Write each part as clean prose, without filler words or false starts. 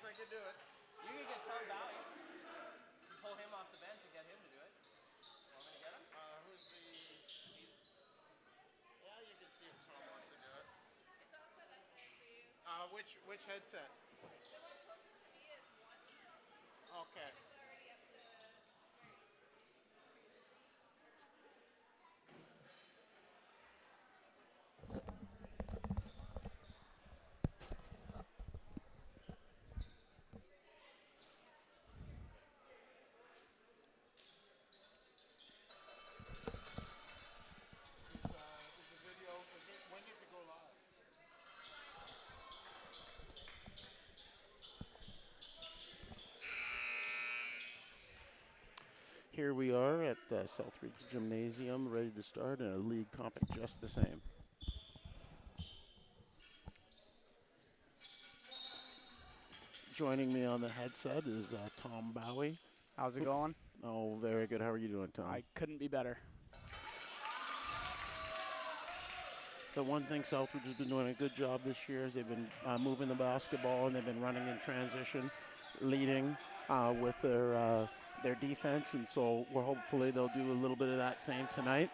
guess I could do it. You can get Tom Valley. Pull him off the bench and get him to do it. Want me to get him? Who's the... He's... Yeah, you can see if Tom wants to do it. It's all set up there for you. Which headset? The one closest to me is one. Okay. It's already up to 30. Is the video... when does it go live? Here we are at Southridge Gymnasium, ready to start in a league comp just the same. Joining me on the headset is Tom Bowie. How's it going? Oh, very good. How are you doing, Tom? I couldn't be better. The one thing Southridge has been doing a good job this year is they've been moving the basketball and they've been running in transition, leading with their defense, and so hopefully they'll do a little bit of that same tonight.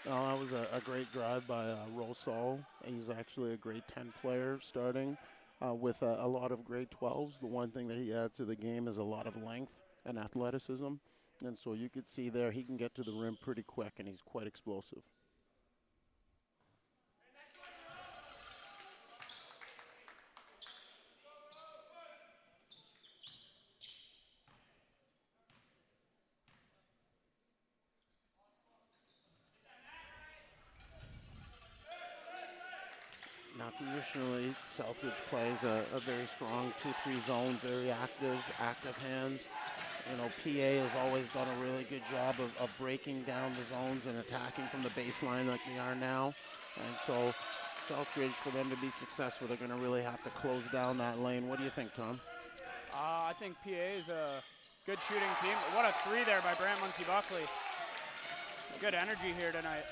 That was a great drive by Rosal. He's actually a grade 10 player starting with a lot of grade 12s. The one thing that he adds to the game is a lot of length and athleticism. And so you could see there he can get to the rim pretty quick, and he's quite explosive. Now, traditionally, Southridge plays a very strong 2-3 zone, very active hands. You know, PA has always done a really good job of breaking down the zones and attacking from the baseline like they are now. And so Southridge, for them to be successful, they're going to really have to close down that lane. What do you think, Tom? I think PA is a good shooting team. What a three there by Brant Muncie-Buckley. Good energy here tonight.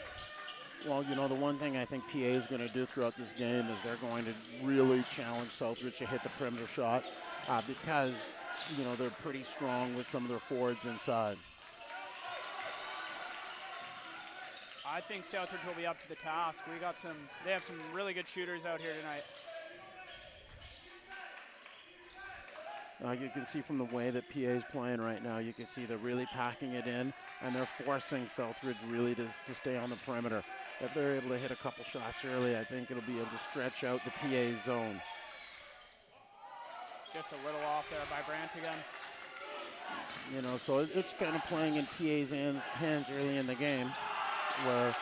Well, you know, the one thing I think PA is going to do throughout this game is they're going to really challenge Southridge to hit the perimeter shot because, you know, they're pretty strong with some of their forwards inside. I think Southridge will be up to the task. They have some really good shooters out here tonight. You can see from the way that PA is playing right now, you can see they're really packing it in, and they're forcing Southridge really to stay on the perimeter. If they're able to hit a couple shots early, I think it'll be able to stretch out the PA zone. Just a little off there by Brant again. You know, so it's kind of playing in PA's hands early in the game where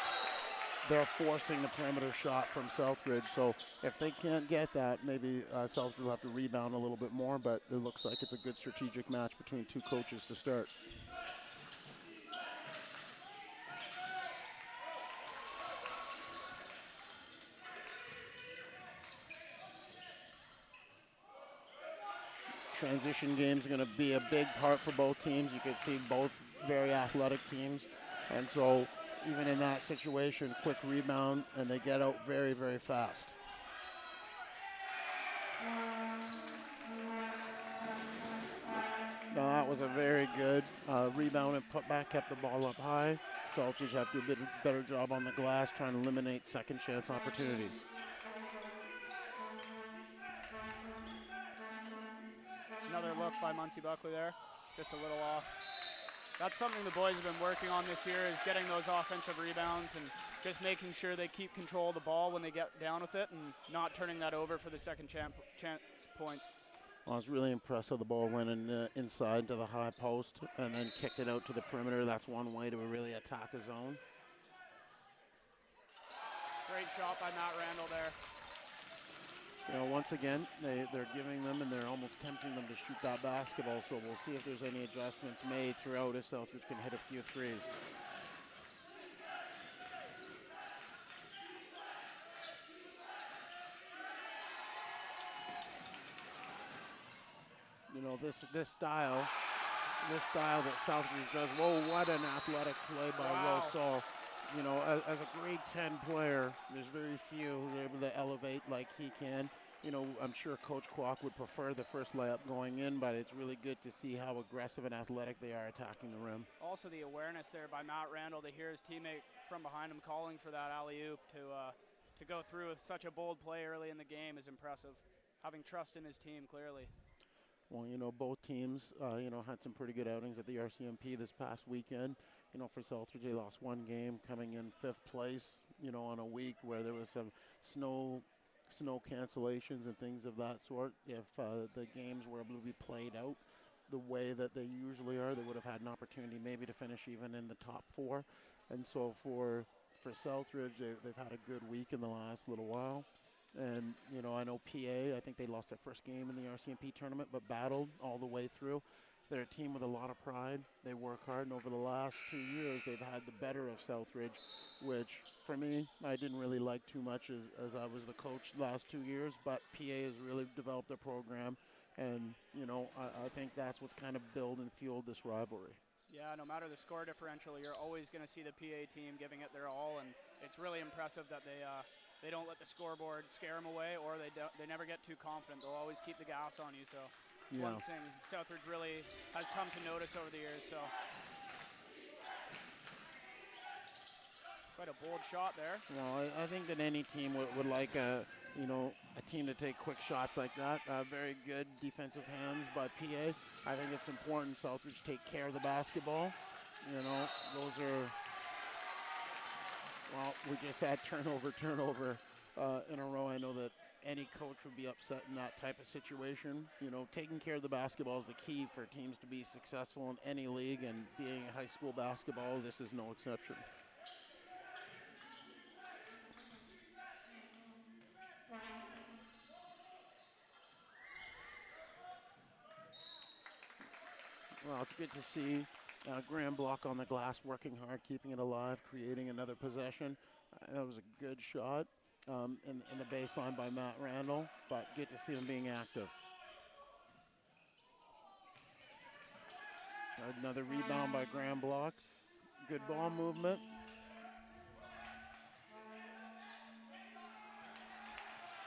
they're forcing the perimeter shot from Southridge. So if they can't get that, maybe Southridge will have to rebound a little bit more, but it looks like it's a good strategic match between two coaches to start. Transition game is going to be a big part for both teams. You can see both very athletic teams. And so even in that situation, quick rebound, and they get out very, very fast. Now that was a very good rebound and putback, kept the ball up high. Southridge have to do a bit better job on the glass, trying to eliminate second chance opportunities. Another look by Muncie-Buckley there, just a little off. That's something the boys have been working on this year, is getting those offensive rebounds and just making sure they keep control of the ball when they get down with it and not turning that over for the second chance points. Well, I was really impressed how the ball went inside to the high post and then kicked it out to the perimeter. That's one way to really attack a zone. Great shot by Matt Randall there. You know, once again, they're giving them and they're almost tempting them to shoot that basketball, so we'll see if there's any adjustments made throughout if Southridge can hit a few threes. You know, this style that Southridge does, whoa, what an athletic play by Rosal. you know, as a grade 10 player, there's very few who are able to elevate like he can. You know, I'm sure Coach Kwok would prefer the first layup going in, but it's really good to see how aggressive and athletic they are attacking the rim. Also the awareness there by Matt Randall to hear his teammate from behind him calling for that alley-oop to go through with such a bold play early in the game is impressive. Having trust in his team, clearly. Well, you know, both teams, you know, had some pretty good outings at the RCMP this past weekend. You know, for Southridge, they lost one game, coming in 5th place, you know, on a week where there was some snow cancellations and things of that sort. If the games were able to be played out the way that they usually are, they would have had an opportunity maybe to finish even in the top 4. And so for Southridge, they've had a good week in the last little while. And, you know, I know PA, I think they lost their first game in the RCMP tournament, but battled all the way through. They're a team with a lot of pride. They work hard, and over the last 2 years, they've had the better of Southridge, which, for me, I didn't really like too much as I was the coach the last 2 years, but PA has really developed their program, and, you know, I think that's what's kind of built and fueled this rivalry. Yeah, no matter the score differential, you're always going to see the PA team giving it their all, and it's really impressive that they don't let the scoreboard scare them away, or they never get too confident. They'll always keep the gas on you, so it's one thing Southridge really has come to notice over the years. So quite a bold shot there. Well, I think that any team would like a team to take quick shots like that. Very good defensive hands by PA. I think it's important Southridge take care of the basketball. You know, those are, well, we just had turnover in a row. I know that any coach would be upset in that type of situation. You know, taking care of the basketball is the key for teams to be successful in any league, and being high school basketball, this is no exception. Well, it's good to see Graham Block on the glass, working hard, keeping it alive, creating another possession. That was a good shot in the baseline by Matt Randall, but good to see him being active. Another rebound by Graham Block. Good ball movement.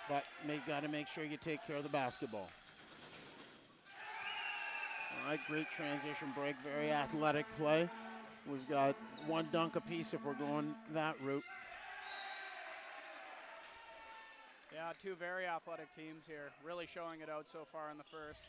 But got to make sure you take care of the basketball. All right, great transition break, very athletic play. We've got one dunk apiece if we're going that route. Yeah, two very athletic teams here, really showing it out so far in the first.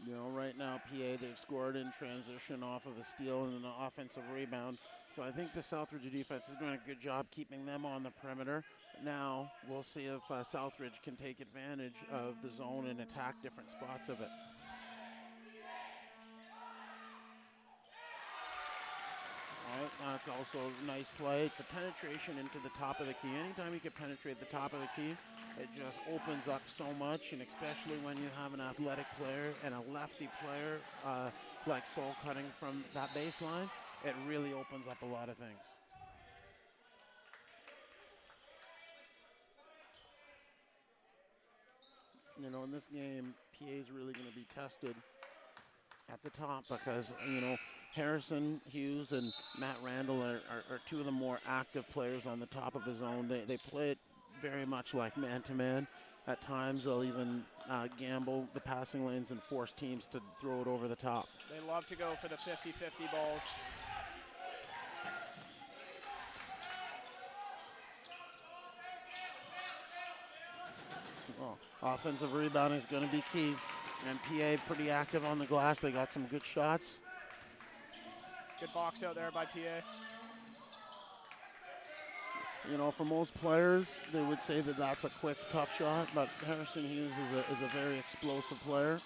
You know, right now, PA, they've scored in transition off of a steal and an offensive rebound. So I think the Southridge defense is doing a good job keeping them on the perimeter. Now we'll see if Southridge can take advantage of the zone and attack different spots of it. All right, that's also a nice play. It's a penetration into the top of the key. Anytime you can penetrate the top of the key, it just opens up so much, and especially when you have an athletic player and a lefty player like Soul cutting from that baseline, it really opens up a lot of things. You know, in this game, PA is really going to be tested at the top because, you know, Harrison Hughes and Matt Randall are two of the more active players on the top of the zone. They play it very much like man-to-man. At times, they'll even gamble the passing lanes and force teams to throw it over the top. They love to go for the 50-50 balls. Well, offensive rebound is going to be key. And PA pretty active on the glass. They got some good shots. Good box out there by PA. You know, for most players, they would say that that's a quick, tough shot, but Harrison Hughes is a very explosive player.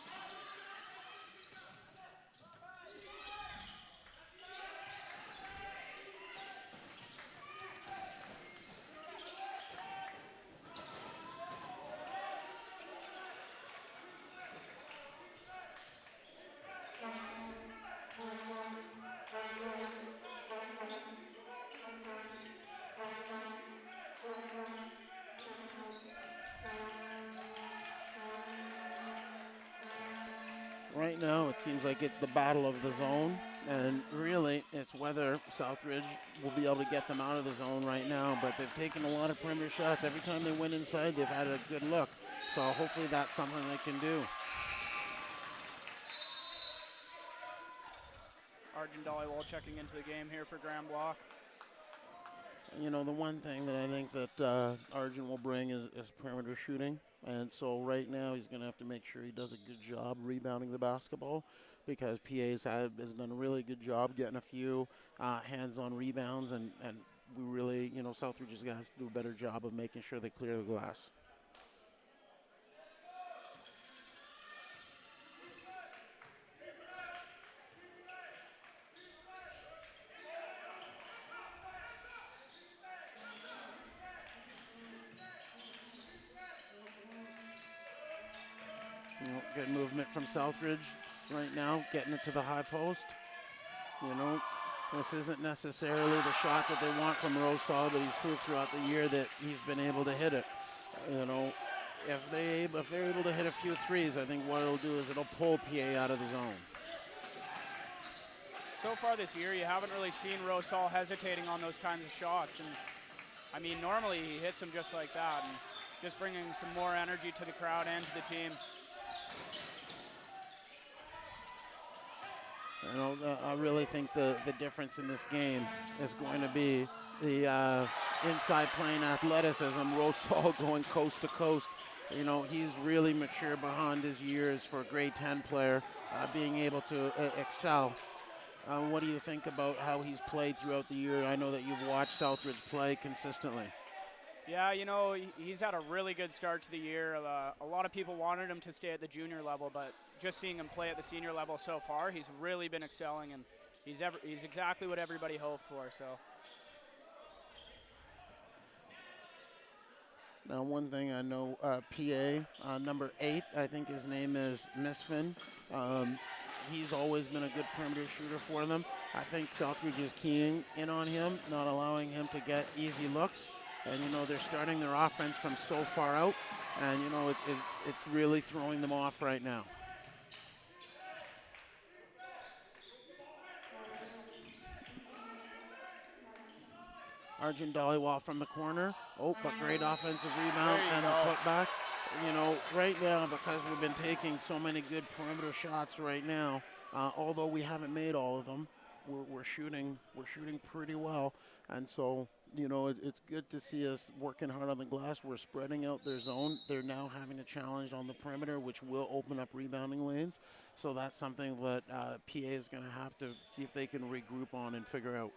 right now it seems like it's the battle of the zone, and really it's whether Southridge will be able to get them out of the zone right now. But they've taken a lot of perimeter shots. Every time they went inside, they've had a good look. So hopefully that's something they can do. Arjun Dollywall checking into the game here for Grand Block. You know, the one thing that I think that Arjun will bring is perimeter shooting. And so right now he's going to have to make sure he does a good job rebounding the basketball, because PA's has done a really good job getting a few hands-on rebounds. And we really, you know, Southridge has got to do a better job of making sure they clear the glass. You know, good movement from Southridge right now, getting it to the high post. You know, this isn't necessarily the shot that they want from Rosal, but he's proved throughout the year that he's been able to hit it. You know, if they're able to hit a few threes, I think what it'll do is it'll pull PA out of the zone. So far this year, you haven't really seen Rosal hesitating on those kinds of shots. And I mean, normally he hits them just like that, and just bringing some more energy to the crowd and to the team. You know, I really think the difference in this game is going to be the inside playing athleticism. Rosal going coast to coast. You know, he's really mature behind his years for a grade 10 player, being able to excel. What do you think about how he's played throughout the year? I know that you've watched Southridge play consistently. Yeah, you know, he's had a really good start to the year. A lot of people wanted him to stay at the junior level, but just seeing him play at the senior level so far, he's really been excelling, and he's exactly what everybody hoped for. So. Now, one thing I know, PA, number 8, I think his name is Misfin. He's always been a good perimeter shooter for them. I think Southridge is keying in on him, not allowing him to get easy looks. And, you know, they're starting their offense from so far out, and, you know, it's really throwing them off right now. Arjun Dollywall from the corner. Oh, but great offensive rebound and a putback. You know, right now, because we've been taking so many good perimeter shots right now, although we haven't made all of them, we're shooting pretty well. And so, you know, it's good to see us working hard on the glass. We're spreading out their zone. They're now having a challenge on the perimeter, which will open up rebounding lanes. So that's something that PA is going to have to see if they can regroup on and figure out.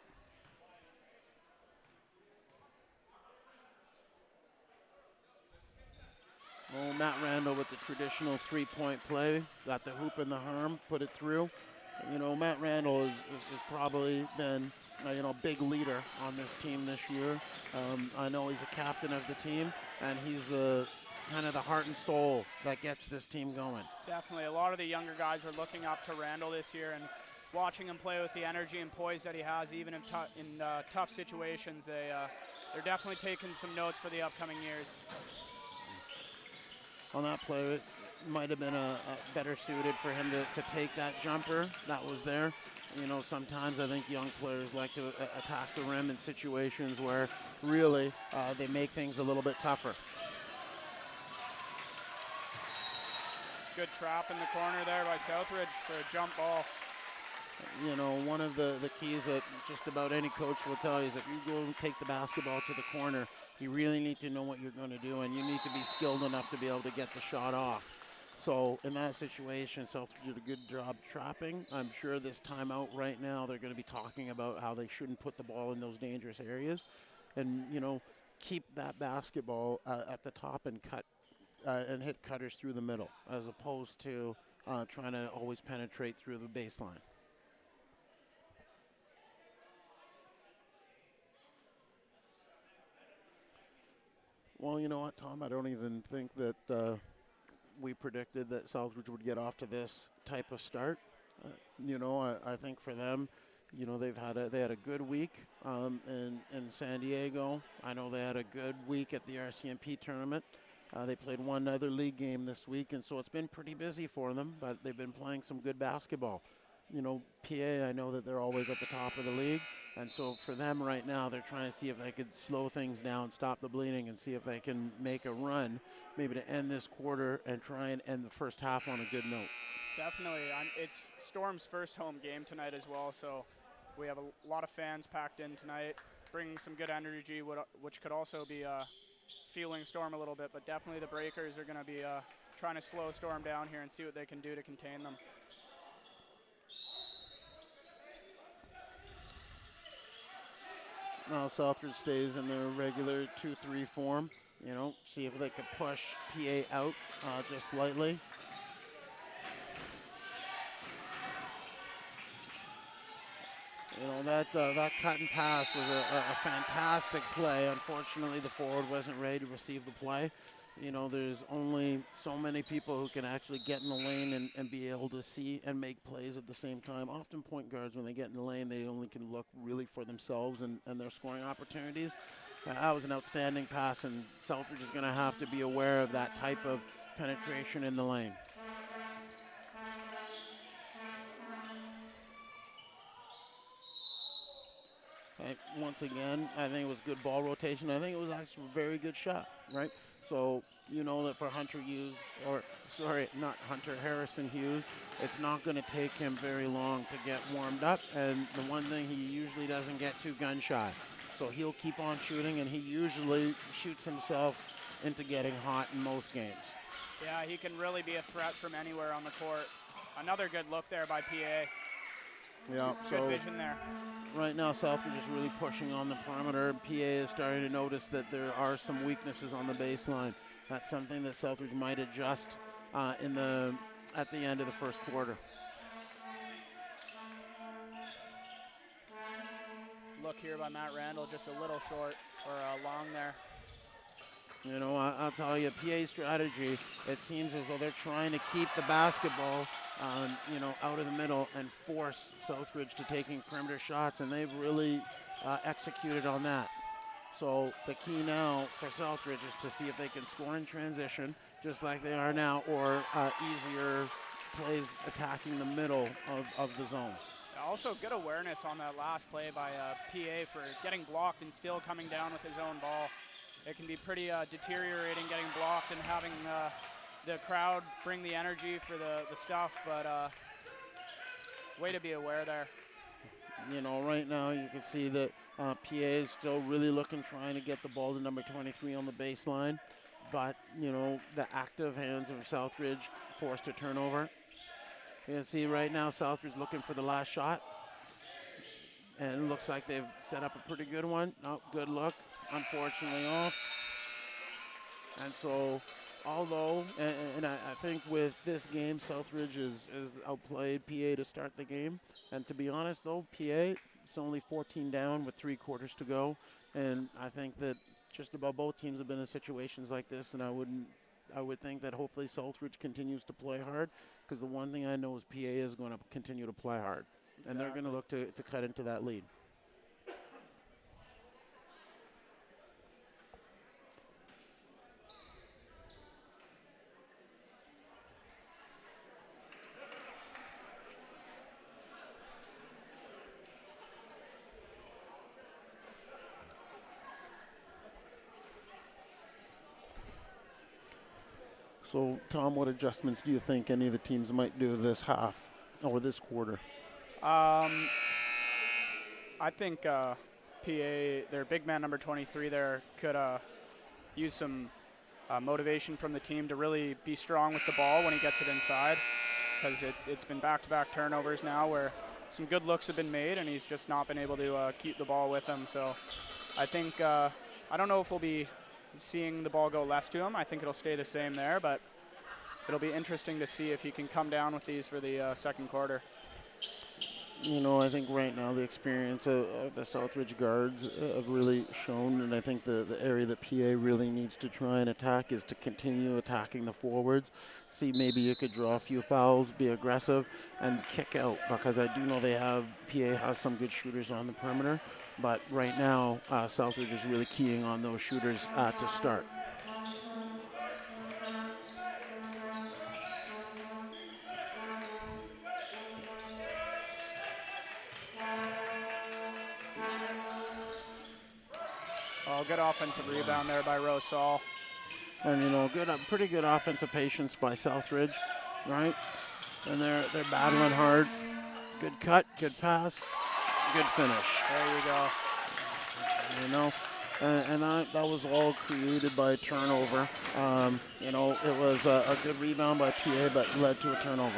Oh, Matt Randall with the traditional three-point play. Got the hoop in the arm, put it through. You know, Matt Randall has probably been, you know, big leader on this team this year. I know he's a captain of the team, and he's kind of the heart and soul that gets this team going. Definitely. A lot of the younger guys are looking up to Randall this year, and watching him play with the energy and poise that he has, even in tough situations, they're definitely taking some notes for the upcoming years. On that play, it might have been a better suited for him to take that jumper that was there. You know, sometimes I think young players like to attack the rim in situations where really they make things a little bit tougher. Good trap in the corner there by Southridge for a jump ball. You know, one of the keys that just about any coach will tell you is if you go and take the basketball to the corner, you really need to know what you're going to do, and you need to be skilled enough to be able to get the shot off. So in that situation, Southridge did a good job trapping. I'm sure this timeout right now, they're going to be talking about how they shouldn't put the ball in those dangerous areas. And, you know, keep that basketball at the top and cut and hit cutters through the middle, as opposed to trying to always penetrate through the baseline. Well, you know what, Tom? I don't even think that we predicted that Southridge would get off to this type of start. You know, I think for them, you know, they had a good week in San Diego. I know they had a good week at the RCMP tournament. They played one other league game this week, and so it's been pretty busy for them, but they've been playing some good basketball. PA, I know that they're always at the top of the league, and so for them right now, they're trying to see if they could slow things down, stop the bleeding, and see if they can make a run, maybe to end this quarter and try and end the first half on a good note. Definitely. It's Storm's first home game tonight as well, so we have a lot of fans packed in tonight, bringing some good energy, which could also be fueling Storm a little bit, but definitely the Breakers are going to be trying to slow Storm down here and see what they can do to contain them. Now Southridge stays in their regular 2-3 form. See if they could push PA out just slightly. That cut and pass was a fantastic play. Unfortunately, the forward wasn't ready to receive the play. There's only so many people who can actually get in the lane and be able to see and make plays at the same time. Often point guards, when they get in the lane, they only can look really for themselves and their scoring opportunities. That was an outstanding pass, and Southridge is going to have to be aware of that type of penetration in the lane. Once again, I think it was good ball rotation. I think it was actually a very good shot, right? So that for Harrison Hughes, it's not going to take him very long to get warmed up. And the one thing, he usually doesn't get too gun shy. So he'll keep on shooting, and he usually shoots himself into getting hot in most games. Yeah, he can really be a threat from anywhere on the court. Another good look there by PA. Yeah, good vision there. Right now, Southridge is really pushing on the perimeter. PA is starting to notice that there are some weaknesses on the baseline. That's something that Southridge might adjust at the end of the first quarter. Look here by Matt Randall, just a little short or long there. I'll tell you, PA strategy, it seems as though they're trying to keep the basketball, out of the middle and force Southridge to taking perimeter shots, and they've really executed on that. So the key now for Southridge is to see if they can score in transition, just like they are now, or easier plays attacking the middle of the zone. Also, good awareness on that last play by PA for getting blocked and still coming down with his own ball. It can be pretty deteriorating getting blocked and having the crowd bring the energy for the stuff, but way to be aware there. Right now you can see that PA is still really trying to get the ball to number 23 on the baseline, but, the active hands of Southridge forced a turnover. You can see right now Southridge looking for the last shot, and it looks like they've set up a pretty good one. Oh, good look. Unfortunately off. And so, although, and I think with this game, Southridge is outplayed PA to start the game. And to be honest, though, PA, it's only 14 down with 3 quarters to go. And I think that just about both teams have been in situations like this, and I would think that hopefully Southridge continues to play hard, because the one thing I know is PA is going to continue to play hard. Exactly. And they're going to look to cut into that lead. So, Tom, what adjustments do you think any of the teams might do this half or this quarter? I think PA, their big man number 23 there, could use some motivation from the team to really be strong with the ball when he gets it inside, because it's been back-to-back turnovers now where some good looks have been made and he's just not been able to keep the ball with him. So I think, I don't know if we'll be seeing the ball go less to him. I think it'll stay the same there, but it'll be interesting to see if he can come down with these for the second quarter. I think right now the experience of the Southridge guards have really shown, and I think the area that PA really needs to try and attack is to continue attacking the forwards. See, maybe you could draw a few fouls, be aggressive, and kick out, because I do know PA has some good shooters on the perimeter, but right now Southridge is really keying on those shooters to start. Well, good offensive rebound there by Rosal. And, you know, pretty good offensive patience by Southridge, right? And they're battling hard. Good cut, good pass, good finish. There you go. You know, and that was all created by a turnover. You know, it was a good rebound by PA, but led to a turnover.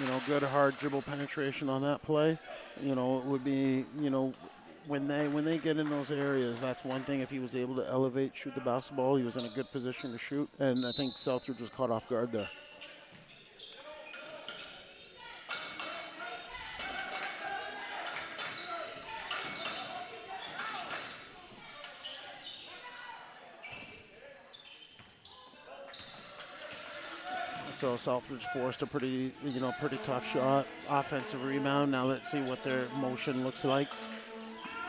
You know, good hard dribble penetration on that play. You know, it would be, you know, when they get in those areas, that's one thing. If he was able to elevate, shoot the basketball, he was in a good position to shoot. And I think Southridge was caught off guard there. So Southridge forced a pretty tough shot, offensive rebound. Now let's see what their motion looks like.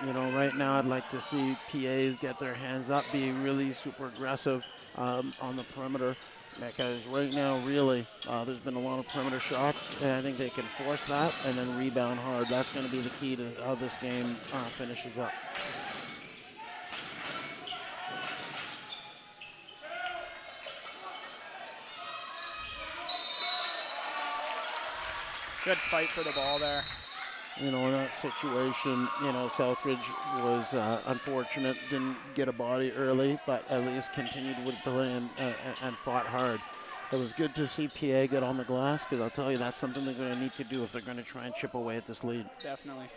You know, right now I'd like to see PAs get their hands up, be really super aggressive on the perimeter, because right now really there's been a lot of perimeter shots, and I think they can force that and then rebound hard. That's going to be the key to how this game finishes up. Good fight for the ball there. You know, in that situation, you know, Southridge was unfortunate, didn't get a body early, but at least continued with play and fought hard. It was good to see PA get on the glass, because I'll tell you, that's something they're going to need to do if they're going to try and chip away at this lead. Definitely.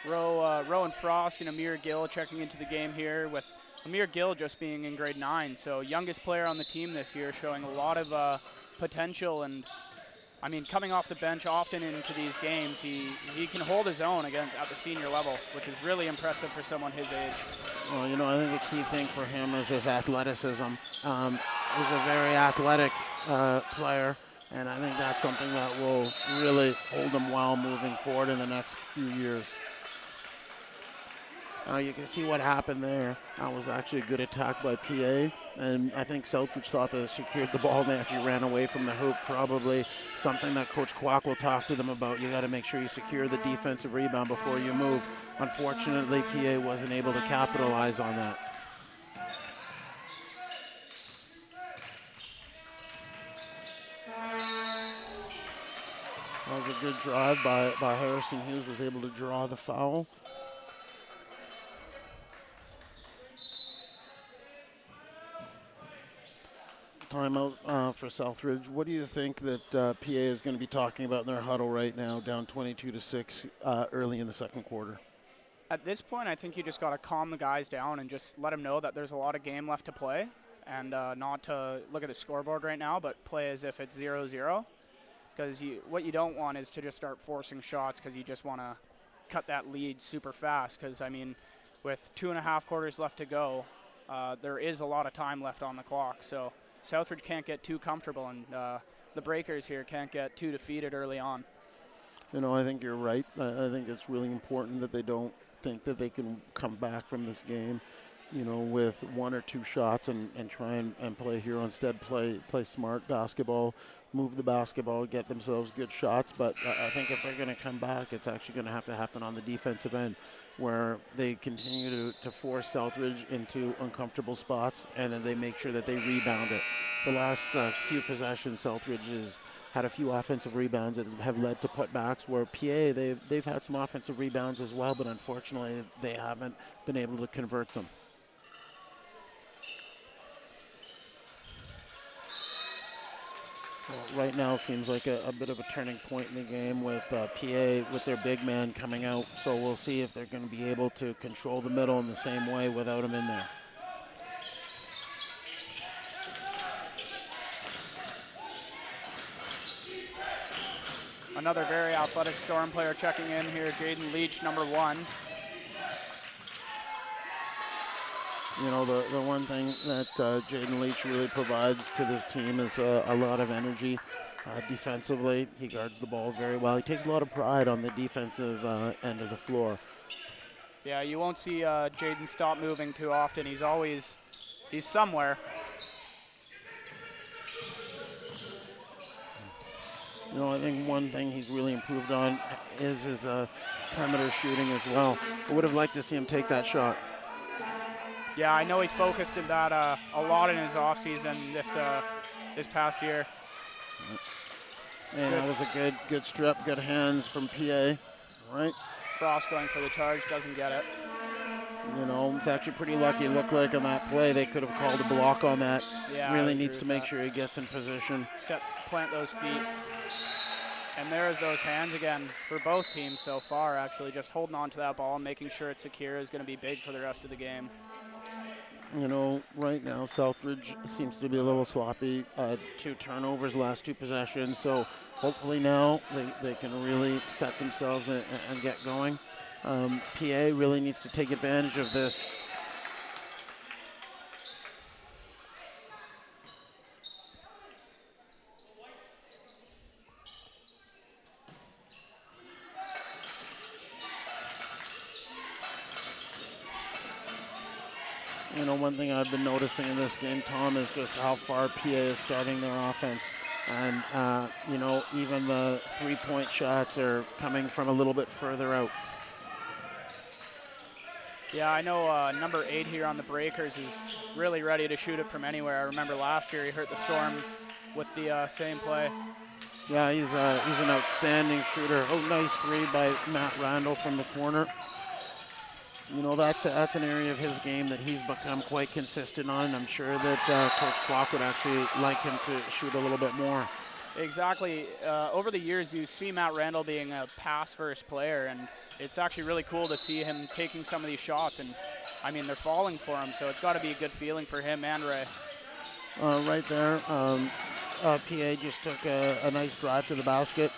Rowan Frost and Amir Gill checking into the game here, with Amir Gill just being in grade 9, so youngest player on the team this year, showing a lot of potential. And I mean, coming off the bench often into these games, he can hold his own again at the senior level, which is really impressive for someone his age. Well, you know, I think a key thing for him is his athleticism. He's a very athletic player, and I think that's something that will really hold him well moving forward in the next few years. You can see what happened there. That was actually a good attack by PA, and I think Southridge thought they secured the ball, and they actually ran away from the hoop. Probably something that Coach Kwok will talk to them about. You got to make sure you secure the defensive rebound before you move. Unfortunately, PA wasn't able to capitalize on that. That was a good drive by Harrison Hughes, was able to draw the foul. Timeout for Southridge. What do you think that PA is going to be talking about in their huddle right now, down 22-6 early in the second quarter? At this point, I think you just got to calm the guys down and just let them know that there's a lot of game left to play, and not to look at the scoreboard right now, but play as if it's 0-0. Because what you don't want is to just start forcing shots, because you just want to cut that lead super fast. Because, I mean, with 2.5 quarters left to go, there is a lot of time left on the clock. So Southridge can't get too comfortable, and the Breakers here can't get too defeated early on. You know, I think you're right. I think it's really important that they don't think that they can come back from this game, you know, with 1 or 2 shots and try and play here. Instead, play smart basketball, move the basketball, get themselves good shots. But I think if they're going to come back, it's actually going to have to happen on the defensive end, where they continue to force Southridge into uncomfortable spots, and then they make sure that they rebound it. The last few possessions, Southridge has had a few offensive rebounds that have led to putbacks, where PA, they've had some offensive rebounds as well, but unfortunately they haven't been able to convert them. Well, right now it seems like a bit of a turning point in the game with PA with their big man coming out. So we'll see if they're going to be able to control the middle in the same way without him in there. Another very athletic Storm player checking in here, Jaden Leach, number 1. You know, the one thing that Jaden Leach really provides to this team is a lot of energy defensively. He guards the ball very well. He takes a lot of pride on the defensive end of the floor. Yeah, you won't see Jaden stop moving too often. He's somewhere. You know, I think one thing he's really improved on is his perimeter shooting as well. I would have liked to see him take that shot. Yeah, I know he focused on that a lot in his offseason this past year. And that was a good strip, good hands from PA, right? Frost going for the charge, doesn't get it. You know, it's actually pretty lucky. It looked like on that play they could have called a block on that. Yeah, really needs to make sure he gets in position. Plant those feet. And there's those hands again for both teams so far, actually. Just holding on to that ball and making sure it's secure is going to be big for the rest of the game. You know, right now Southridge seems to be a little sloppy. 2 turnovers last 2 possessions, so hopefully now they can really set themselves and get going. PA really needs to take advantage of this. You know, one thing I've been noticing in this game, Tom, is just how far PA is starting their offense. And, you know, even the 3-point shots are coming from a little bit further out. Yeah, I know number 8 here on the Breakers is really ready to shoot it from anywhere. I remember last year he hurt the Storm with the same play. Yeah, he's an outstanding shooter. Oh, nice 3 by Matt Randall from the corner. You know, that's an area of his game that he's become quite consistent on. I'm sure that Coach Clark would actually like him to shoot a little bit more. Exactly. Over the years, you see Matt Randall being a pass-first player, and it's actually really cool to see him taking some of these shots. And, I mean, they're falling for him, so it's got to be a good feeling for him and Ray. Right there, PA just took a nice drive to the basket.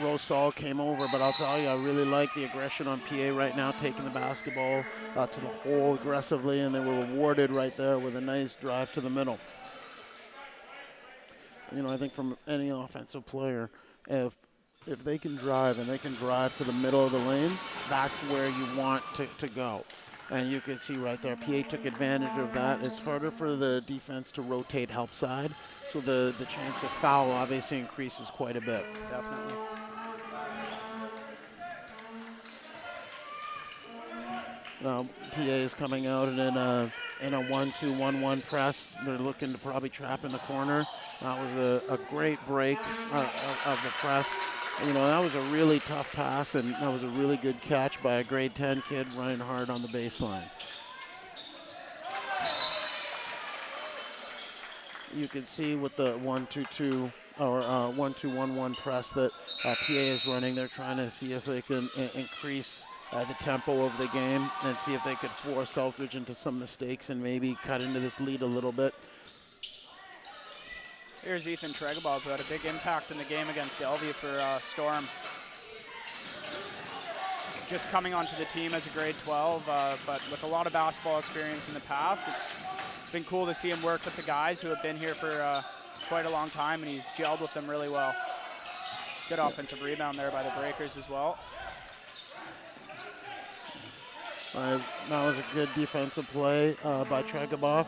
Rosal came over, but I'll tell you, I really like the aggression on PA right now, taking the basketball to the hole aggressively, and they were rewarded right there with a nice drive to the middle. You know, I think from any offensive player, if they can drive and they can drive to the middle of the lane, that's where you want to go. And you can see right there, PA took advantage of that. It's harder for the defense to rotate help side, so the chance of foul obviously increases quite a bit. Definitely. Now, PA is coming out and in a 1-2-1-1 press. They're looking to probably trap in the corner. That was a great break of the press. You know, that was a really tough pass, and that was a really good catch by a grade 10 kid running hard on the baseline. You can see with the 1-2-2 or 1-2-1-1 press that PA is running, they're trying to see if they can increase the tempo of the game and see if they could force Southridge into some mistakes and maybe cut into this lead a little bit. Here's Ethan Tregabov, who had a big impact in the game against Delview for Storm. Just coming onto the team as a grade 12, but with a lot of basketball experience in the past. It's been cool to see him work with the guys who have been here for quite a long time, and he's gelled with them really well. Good offensive rebound there by the Breakers as well. That was a good defensive play by Tregabov.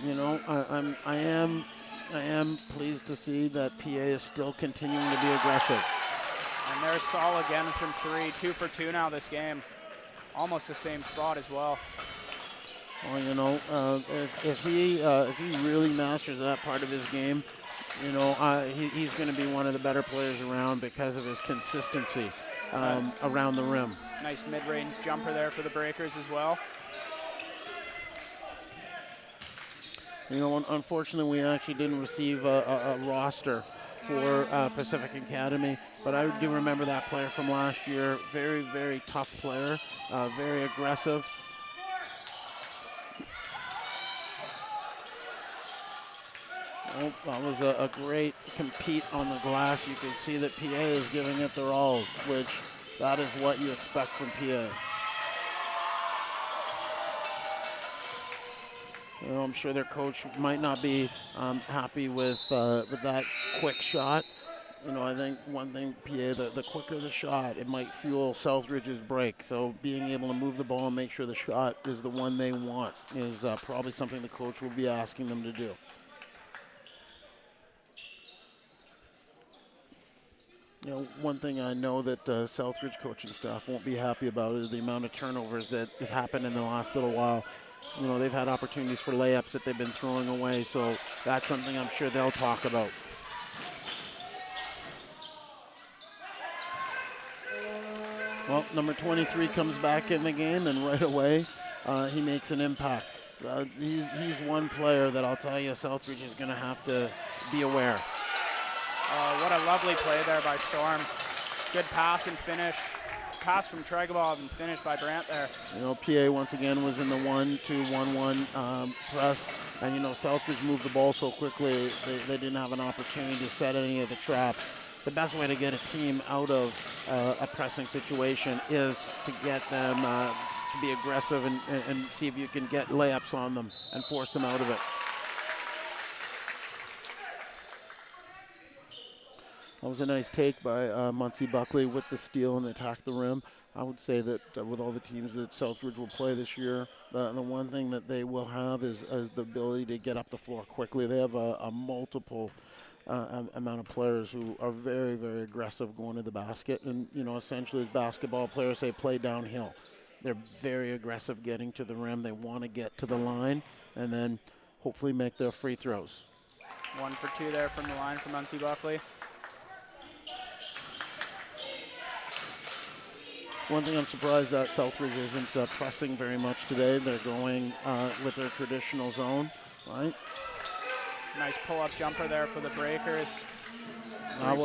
You know, I am pleased to see that PA is still continuing to be aggressive. And there's Saul again from 3, 2 for 2 now this game. Almost the same spot as well. Well, you know, if he really masters that part of his game, you know, he's going to be one of the better players around because of his consistency around the rim. Nice mid-range jumper there for the Breakers as well. You know, unfortunately, we actually didn't receive a roster for Pacific Academy, but I do remember that player from last year. Very, very tough player, very aggressive. Oh, that was a great compete on the glass. You can see that PA is giving it their all, which that is what you expect from PA. You know, I'm sure their coach might not be happy with that quick shot. You know, I think one thing, PA, the quicker the shot, it might fuel Southridge's break. So being able to move the ball and make sure the shot is the one they want is probably something the coach will be asking them to do. You know, one thing I know that Southridge coaching staff won't be happy about is the amount of turnovers that have happened in the last little while. You know, they've had opportunities for layups that they've been throwing away, so that's something I'm sure they'll talk about. Well, number 23 comes back in the game, and right away he makes an impact. He's one player that I'll tell you Southridge is going to have to be aware. What a lovely play there by Storm. Good pass and finish. Pass from Tregobov and finish by Brandt there. You know, PA once again was in the 1-2-1-1 press. And, you know, Southridge moved the ball so quickly, they didn't have an opportunity to set any of the traps. The best way to get a team out of a pressing situation is to get them to be aggressive and see if you can get layups on them and force them out of it. That was a nice take by Muncie Buckley with the steal and attack the rim. I would say that with all the teams that Southridge will play this year, the one thing that they will have is the ability to get up the floor quickly. They have a multiple amount of players who are very, very aggressive going to the basket. And, you know, essentially as basketball players, they play downhill. They're very aggressive getting to the rim. They want to get to the line and then hopefully make their free throws. 1 for 2 there from the line from Muncie Buckley. One thing I'm surprised that Southridge isn't pressing very much today. They're going with their traditional zone, right? Nice pull-up jumper there for the Breakers. That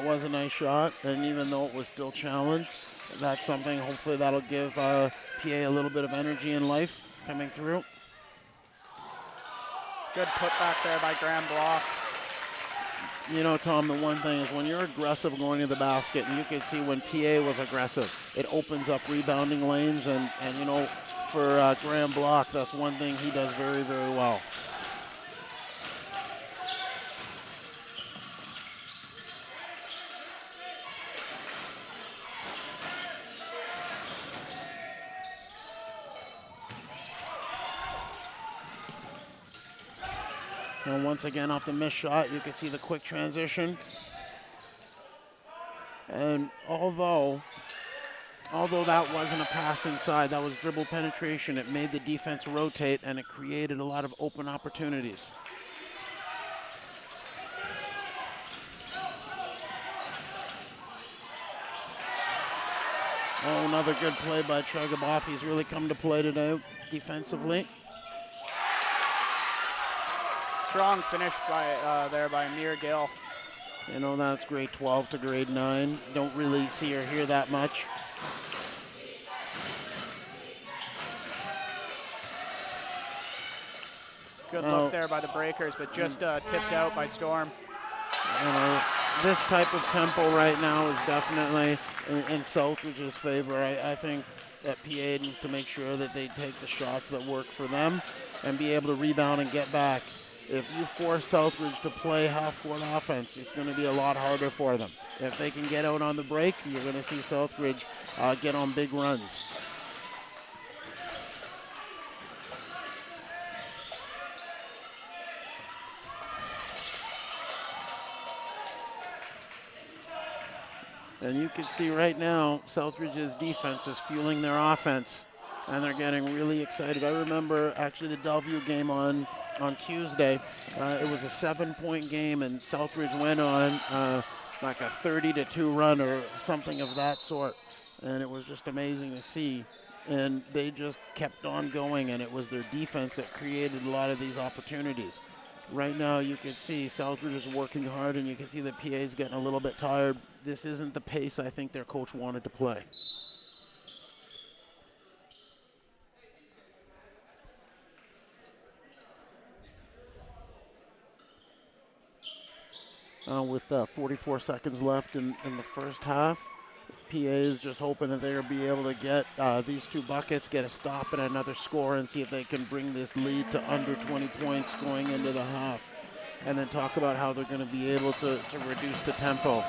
was a nice shot, and even though it was still challenged, that's something, hopefully that'll give PA a little bit of energy and life coming through. Good putback there by Graham Block. You know, Tom, the one thing is when you're aggressive going to the basket, and you can see when PA was aggressive, it opens up rebounding lanes, and you know, for Graham Block, that's one thing he does very, very well. And once again, off the missed shot, you can see the quick transition. And although that wasn't a pass inside, that was dribble penetration, it made the defense rotate and it created a lot of open opportunities. Oh, another good play by Tregobov. He's really come to play today defensively. Strong finish by there by Amir Gill. You know, that's grade 12 to grade 9. Don't really see or hear that much. Good look there by the Breakers, but just tipped out by Storm. You know, this type of tempo right now is definitely in Southridge's favor. I think that PA needs to make sure that they take the shots that work for them and be able to rebound and get back. If you force Southridge to play half-court offense, it's going to be a lot harder for them. If they can get out on the break, you're going to see Southridge get on big runs. And you can see right now, Southridge's defense is fueling their offense, and they're getting really excited. I remember actually the Bellevue game on Tuesday. It was a 7-point game, and Southridge went on like a 30-2 run or something of that sort. And it was just amazing to see. And they just kept on going, and it was their defense that created a lot of these opportunities. Right now, you can see Southridge is working hard, and you can see the PA is getting a little bit tired. This isn't the pace I think their coach wanted to play. With 44 seconds left in the first half, PA is just hoping that they'll be able to get these 2 buckets, get a stop and another score, and see if they can bring this lead to under 20 points going into the half. And then talk about how they're going to be able to reduce the tempo.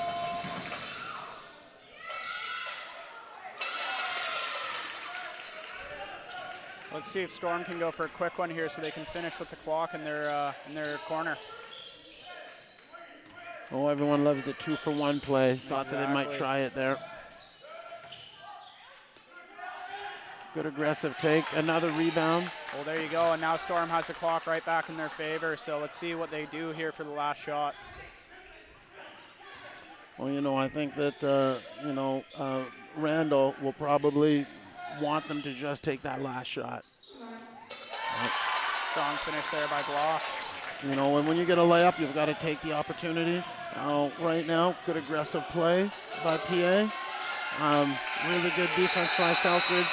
Let's see if Storm can go for a quick one here so they can finish with the clock in their corner. Oh, everyone loves the 2-for-1 play. Thought that they might Exactly. try it there. Good aggressive take. Another rebound. Well, there you go, and now Storm has the clock right back in their favor, so let's see what they do here for the last shot. Well, I think that, Randall will probably want them to just take that last shot. Strong finish there by Block. And when you get a layup, you've got to take the opportunity. Right now, good aggressive play by PA. Really good defense by Southridge.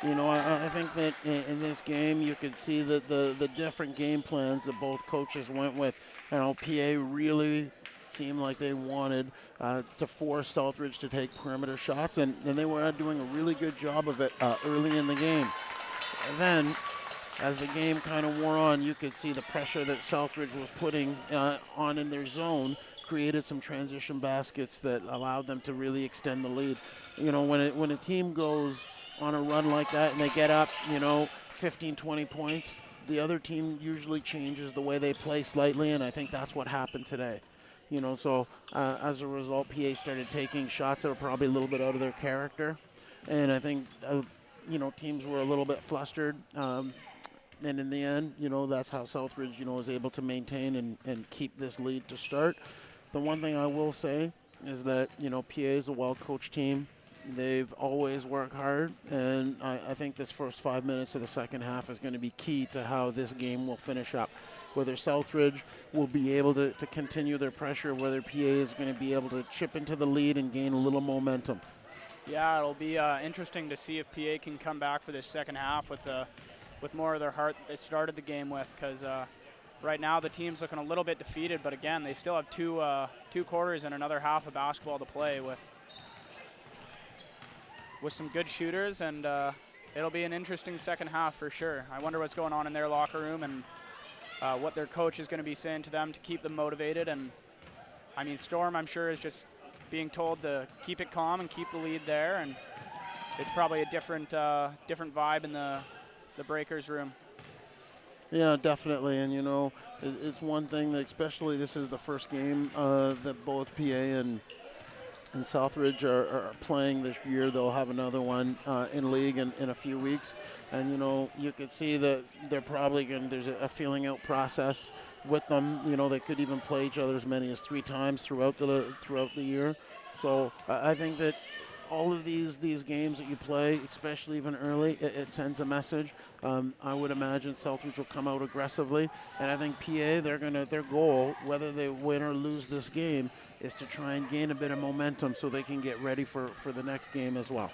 I think that in this game, you could see that the different game plans that both coaches went with. PA really seemed like they wanted to force Southridge to take perimeter shots, and they were doing a really good job of it early in the game. And then, as the game kind of wore on, you could see the pressure that Southridge was putting on in their zone created some transition baskets that allowed them to really extend the lead. When a team goes on a run like that and they get up, 15, 20 points, the other team usually changes the way they play slightly, and I think that's what happened today. So as a result, PA started taking shots that were probably a little bit out of their character, and I think, teams were a little bit flustered. And in the end, that's how Southridge, was able to maintain and keep this lead to start. The one thing I will say is that, PA is a well-coached team. They've always worked hard, and I think this first 5 minutes of the second half is going to be key to how this game will finish up. Whether Southridge will be able to continue their pressure, whether PA is going to be able to chip into the lead and gain a little momentum. Yeah, it'll be interesting to see if PA can come back for this second half with more of their heart that they started the game with, because right now the team's looking a little bit defeated, but again, they still have two quarters and another half of basketball to play with some good shooters, and it'll be an interesting second half for sure. I wonder what's going on in their locker room and what their coach is going to be saying to them to keep them motivated. And I mean, Storm, I'm sure, is just being told to keep it calm and keep the lead there, and it's probably a different vibe in the Breakers room. Yeah, definitely. And, it's one thing that, especially this is the first game that both PA and Southridge are playing this year. They'll have another one in league in a few weeks. And, you could see that they're probably there's a feeling out process with them. They could even play each other as many as 3 times throughout the year. So I think that all of these games that you play, especially even early, it sends a message. I would imagine Southridge will come out aggressively, and I think PA, their goal, whether they win or lose this game, is to try and gain a bit of momentum so they can get ready for the next game as well.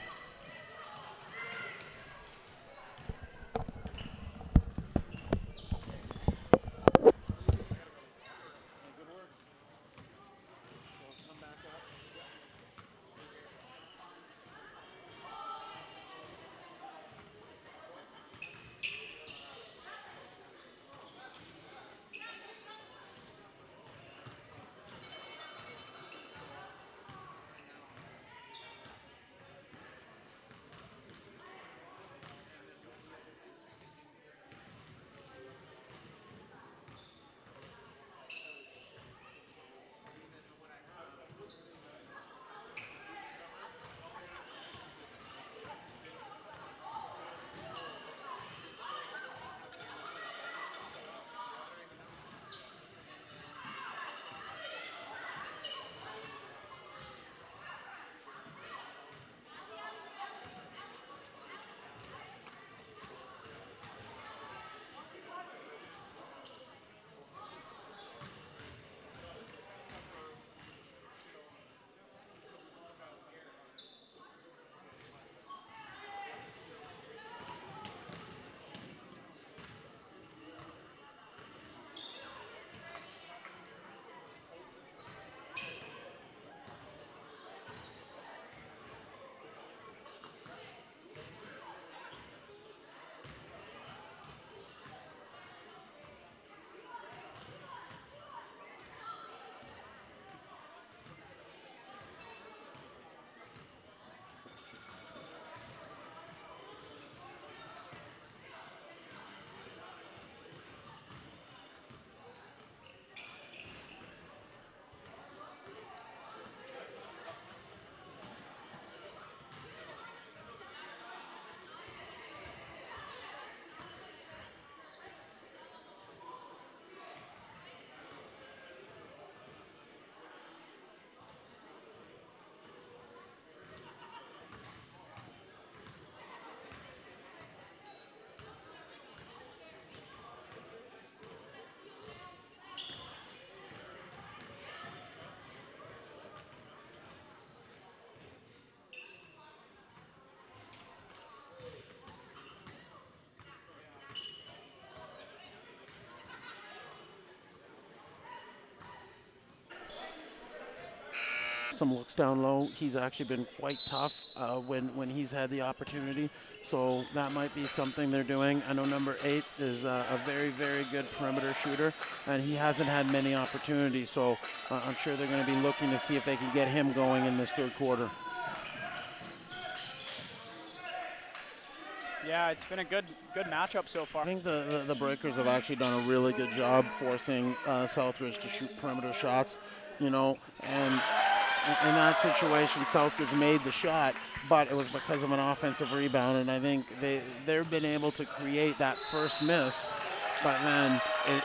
some looks down low. He's actually been quite tough when he's had the opportunity. So that might be something they're doing. I know number 8 is a very, very good perimeter shooter, and he hasn't had many opportunities. So I'm sure they're going to be looking to see if they can get him going in this third quarter. Yeah, it's been a good matchup so far. I think the Breakers have actually done a really good job forcing Southridge to shoot perimeter shots, you know, and in that situation, Southridge made the shot, but it was because of an offensive rebound, and I think they've been able to create that first miss, but then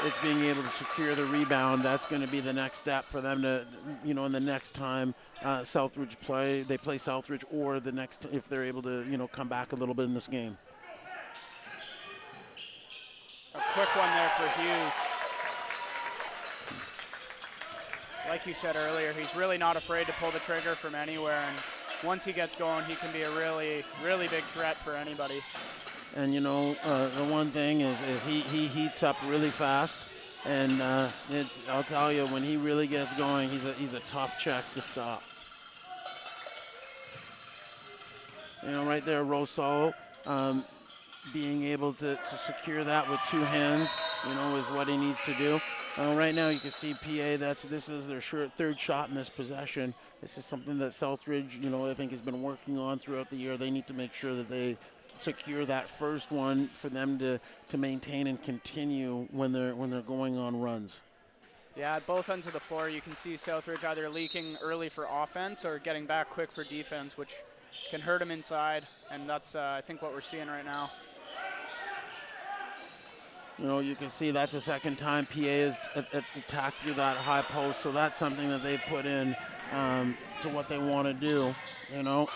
it's being able to secure the rebound. That's going to be the next step for them to, you know, in the next time Southridge play Southridge, or the next, if they're able to, you know, come back a little bit in this game. A quick one there for Hughes. Like you said earlier, he's really not afraid to pull the trigger from anywhere, and once he gets going, he can be a really, really big threat for anybody. And you know, the one thing is he heats up really fast, and I'll tell you, when he really gets going, he's a tough check to stop. You know, right there, Rosal, being able to secure that with 2 hands, you know, is what he needs to do. Right now you can see PA, this is their third shot in this possession. This is something that Southridge, you know, I think has been working on throughout the year. They need to make sure that they secure that first one for them to maintain and continue when they're going on runs. Yeah, at both ends of the floor, you can see Southridge either leaking early for offense or getting back quick for defense, which can hurt them inside, and that's, I think, what we're seeing right now. You know, you can see that's the second time PA has attacked through that high post, so that's something that they put in to what they want to do, you know.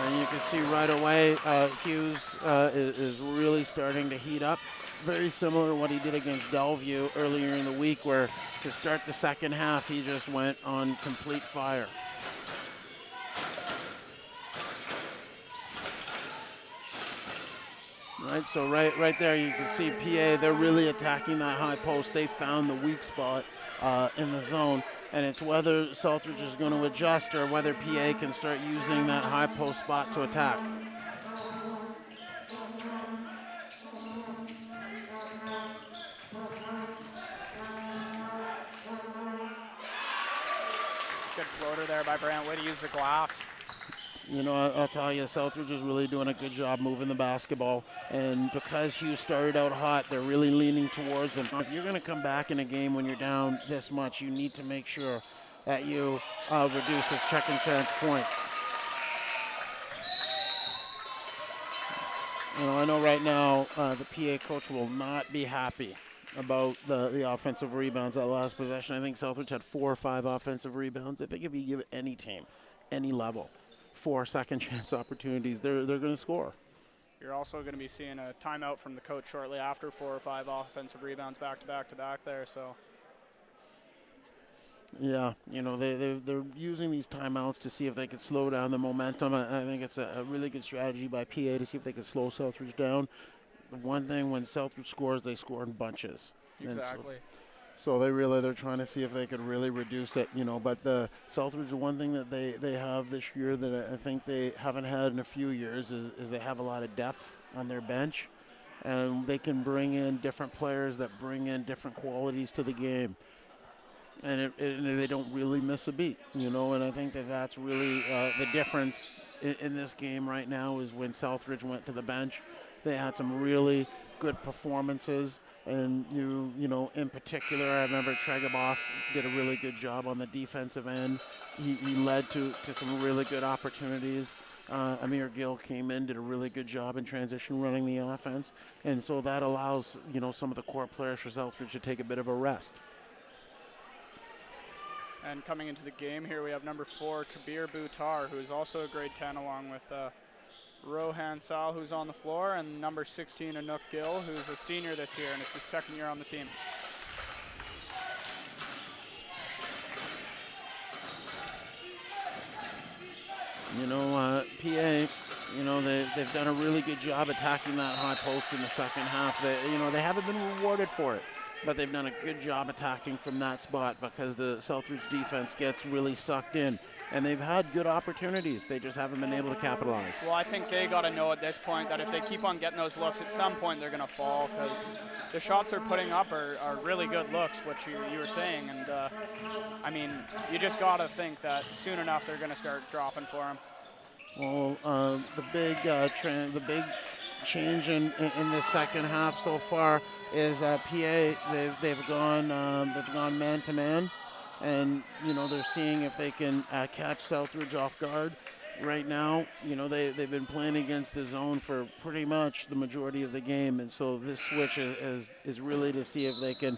And you can see right away Hughes is really starting to heat up. Very similar to what he did against Bellevue earlier in the week, where to start the second half, he just went on complete fire. Right, so right there you can see PA, they're really attacking that high post. They found the weak spot in the zone, and it's whether Southridge is going to adjust or whether PA can start using that high post spot to attack. Good floater there by Brant. Way to use the glass. You know, I'll tell you, Southridge is really doing a good job moving the basketball. And because Hughes started out hot, they're really leaning towards him. If you're going to come back in a game when you're down this much, you need to make sure that you reduce his check and chance points. You know, I know right now the PA coach will not be happy about the offensive rebounds that last possession. I think Southridge had 4 or 5 offensive rebounds. I think if you give any team, any level, 4 second chance opportunities, they're going to score. You're also going to be seeing a timeout from the coach shortly after 4 or 5 offensive rebounds back to back there. So, yeah, you know, they're using these timeouts to see if they can slow down the momentum. I think it's a really good strategy by PA to see if they can slow Southridge down. The one thing, when Southridge scores, they score in bunches. exactly. So they're trying to see if they could really reduce it, you know. But the Southridge, the one thing that they have this year that I think they haven't had in a few years is they have a lot of depth on their bench, and they can bring in different players that bring in different qualities to the game, and they don't really miss a beat, you know. And I think that's really the difference in this game right now is when Southridge went to the bench, they had some really good performances. And, you know, in particular, I remember Tregaboff did a really good job on the defensive end. He led to some really good opportunities. Amir Gill came in, did a really good job in transition running the offense. And so that allows, you know, some of the core players for Southridge to take a bit of a rest. And coming into the game here, we have number 4, Kabir Buttar, who is also a grade 10, along with Rohan Sal, who's on the floor, and number 16, Anouk Gill, who's a senior this year, and it's his second year on the team. You know, PA, you know, they've done a really good job attacking that high post in the second half. They haven't been rewarded for it. but they've done a good job attacking from that spot because the Southridge defense gets really sucked in. And they've had good opportunities. They just haven't been able to capitalize. Well, I think they got to know at this point that if they keep on getting those looks, at some point they're going to fall, because the shots they're putting up are really good looks, what you were saying. And, I mean, you just got to think that soon enough they're going to start dropping for them. Well, the big change in the second half so far is PA. They've gone man to man. And, you know, they're seeing if they can catch Southridge off guard. Right now, you know, they've been playing against the zone for pretty much the majority of the game. And so this switch is really to see if they can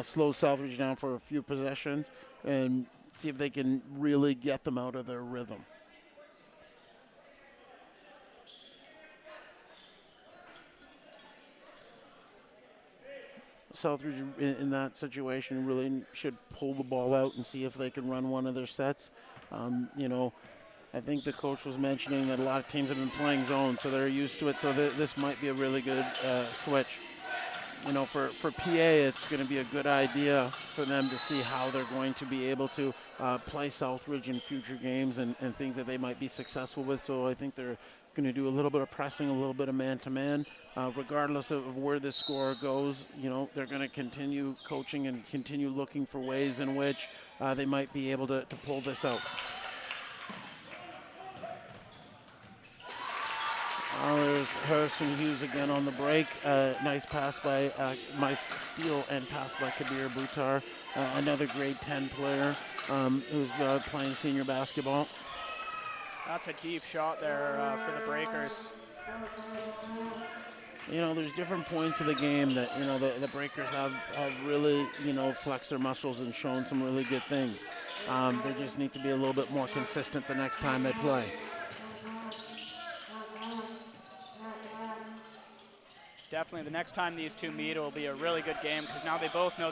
slow Southridge down for a few possessions and see if they can really get them out of their rhythm. Southridge in that situation really should pull the ball out and see if they can run one of their sets. You know, I think the coach was mentioning that a lot of teams have been playing zone, so they're used to it. So this might be a really good switch. You know, for PA, it's going to be a good idea for them to see how they're going to be able to play Southridge in future games and things that they might be successful with. So I think they're going to do a little bit of pressing, a little bit of man-to-man. Regardless of where the score goes, you know, they're going to continue coaching and continue looking for ways in which they might be able to pull this out. There's Harrison Hughes again on the break. Nice pass by steal and pass by Kabir Buttar, another grade 10 player who's playing senior basketball. That's a deep shot there for the Breakers. You know, there's different points of the game that, you know, the Breakers have really, you know, flexed their muscles and shown some really good things. They just need to be a little bit more consistent the next time they play. Definitely, the next time these two meet, it will be a really good game, because now they both know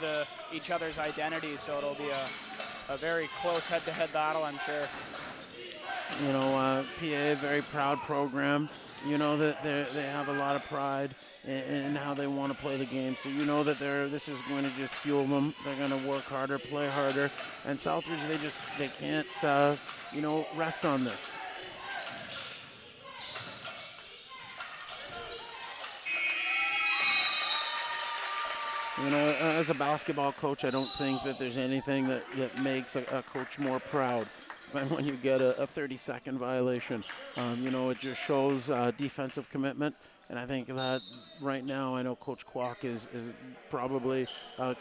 each other's identities, so it'll be a very close head-to-head battle, I'm sure. You know, PA, very proud program. You know that they have a lot of pride in how they want to play the game. So you know that this is going to just fuel them. They're going to work harder, play harder. And Southridge, they can't, you know, rest on this. You know, as a basketball coach, I don't think that there's anything that makes a coach more proud than when you get a 30-second violation. You know, it just shows defensive commitment. And I think that right now, I know Coach Kwok is probably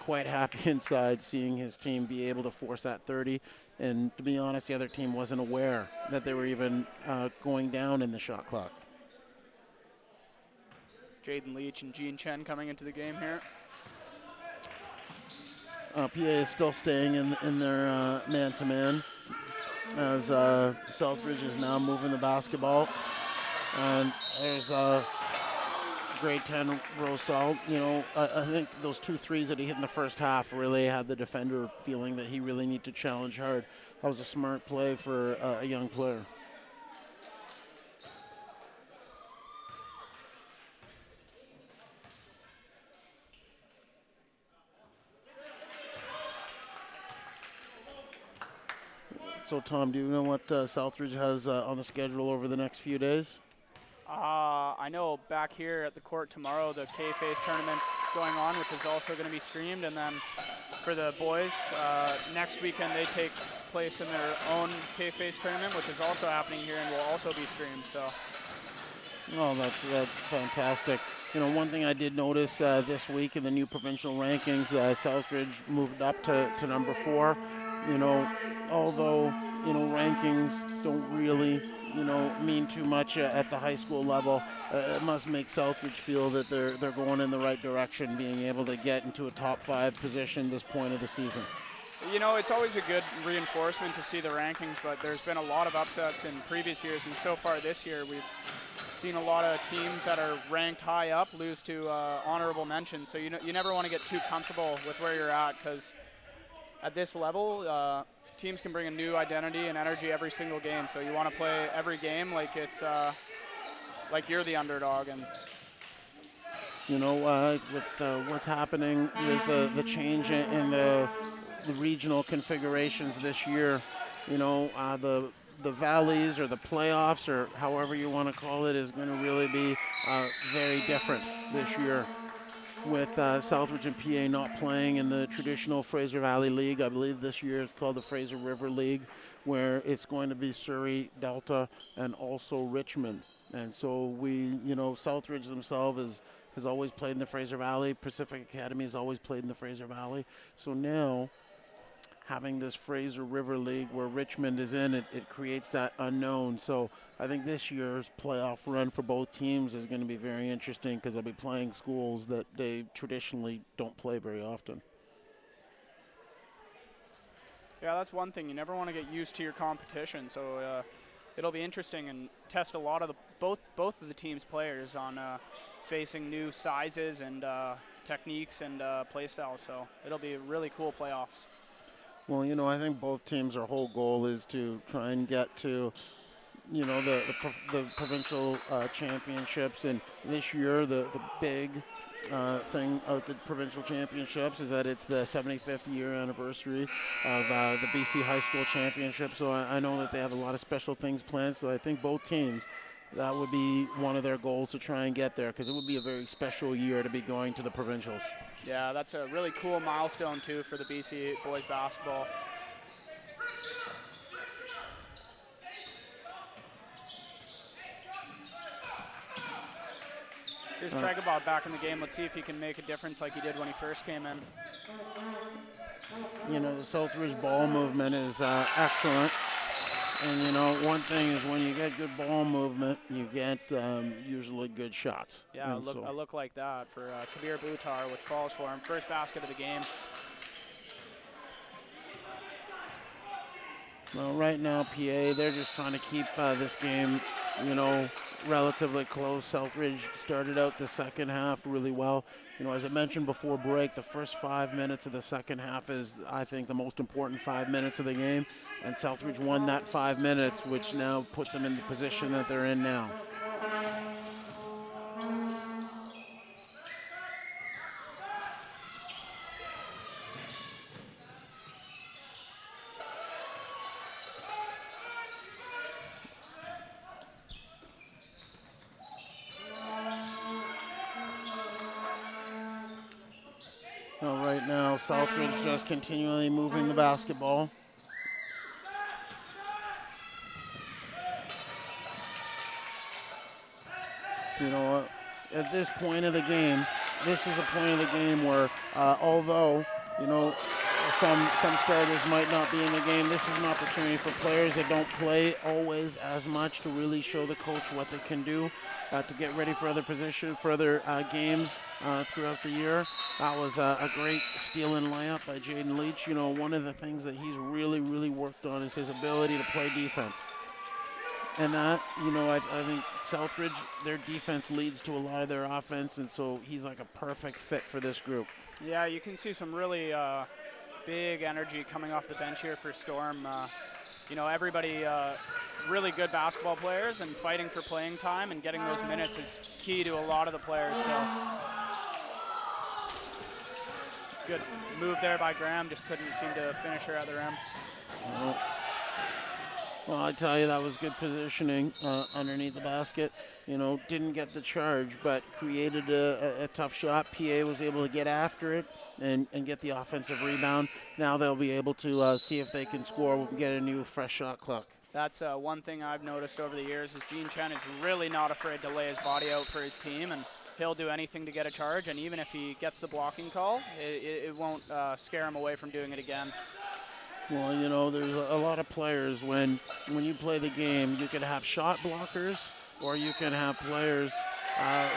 quite happy inside seeing his team be able to force that 30. And to be honest, the other team wasn't aware that they were even going down in the shot clock. Jaden Leach and Gene Chen coming into the game here. PA is still staying in their man-to-man as Southridge is now moving the basketball. And there's grade 10 Rosal. You know, I think those 2 threes that he hit in the first half really had the defender feeling that he really needed to challenge hard. That was a smart play for a young player. So, Tom, do you know what Southridge has on the schedule over the next few days? I know back here at the court tomorrow, the K-Face tournament's going on, which is also going to be streamed. And then for the boys, next weekend they take place in their own K-Face tournament, which is also happening here and will also be streamed. So. Oh, that's fantastic. You know, one thing I did notice this week in the new provincial rankings, Southridge moved up to number 4. You know, although, you know, rankings don't really, you know, mean too much at the high school level, it must make Southridge feel that they're going in the right direction, being able to get into a top 5 position this point of the season. You know, it's always a good reinforcement to see the rankings, but there's been a lot of upsets in previous years, and so far this year we've seen a lot of teams that are ranked high up lose to honorable mention. So you never want to get too comfortable with where you're at, because at this level, teams can bring a new identity and energy every single game. So you want to play every game like it's like you're the underdog. And with what's happening with the change in the regional configurations this year, the valleys or the playoffs or however you want to call it is going to really be very different this year. With Southridge and PA not playing in the traditional Fraser Valley League, I believe this year it's called the Fraser River League, where it's going to be Surrey, Delta, and also Richmond. And so Southridge themselves has always played in the Fraser Valley. Pacific Academy has always played in the Fraser Valley. So now, having this Fraser River League where Richmond is in, it creates that unknown. So I think this year's playoff run for both teams is going to be very interesting because they'll be playing schools that they traditionally don't play very often. Yeah, that's one thing. You never want to get used to your competition. So it'll be interesting and test a lot of both of the team's players on facing new sizes and techniques and play styles. So it'll be really cool playoffs. Well, I think both teams, their whole goal is to try and get to, the provincial championships. And this year, the big thing of the provincial championships is that it's the 75th year anniversary of the BC High School Championship. So I know that they have a lot of special things planned. So I think both teams, that would be one of their goals to try and get there because it would be a very special year to be going to the provincials. Yeah, that's a really cool milestone, too, for the BC boys basketball. Here's Tregabot back in the game. Let's see if he can make a difference like he did when he first came in. The Southridge ball movement is excellent. And, one thing is when you get good ball movement, you get usually good shots. Yeah, a look like that for Kabir Buttar, which falls for him. First basket of the game. Well, right now, PA, they're just trying to keep this game, relatively close. Southridge started out the second half really well. As I mentioned before break, the first 5 minutes of the second half is, I think, the most important 5 minutes of the game. And Southridge won that 5 minutes, which now put them in the position that they're in now. Right now, Southridge just continually moving the basketball. At this point of the game, this is a point of the game where, although, some starters might not be in the game, this is an opportunity for players that don't play always as much to really show the coach what they can do. To get ready for other games throughout the year. That was a great steal and layup by Jaden Leach. One of the things that he's really, really worked on is his ability to play defense. And that, I think Southridge, their defense leads to a lot of their offense, and so he's like a perfect fit for this group. Yeah, you can see some really big energy coming off the bench here for Storm. Everybody really good basketball players and fighting for playing time and getting those minutes is key to a lot of the players. So good move there by Graham, just couldn't seem to finish her at the rim. Well, I tell you, that was good positioning underneath the basket. Didn't get the charge, but created a tough shot. PA was able to get after it and get the offensive rebound. Now they'll be able to see if they can score, get a new fresh shot clock. That's one thing I've noticed over the years is Gene Chen is really not afraid to lay his body out for his team, and he'll do anything to get a charge, and even if he gets the blocking call, it won't scare him away from doing it again. Well, there's a lot of players when you play the game, you can have shot blockers or you can have players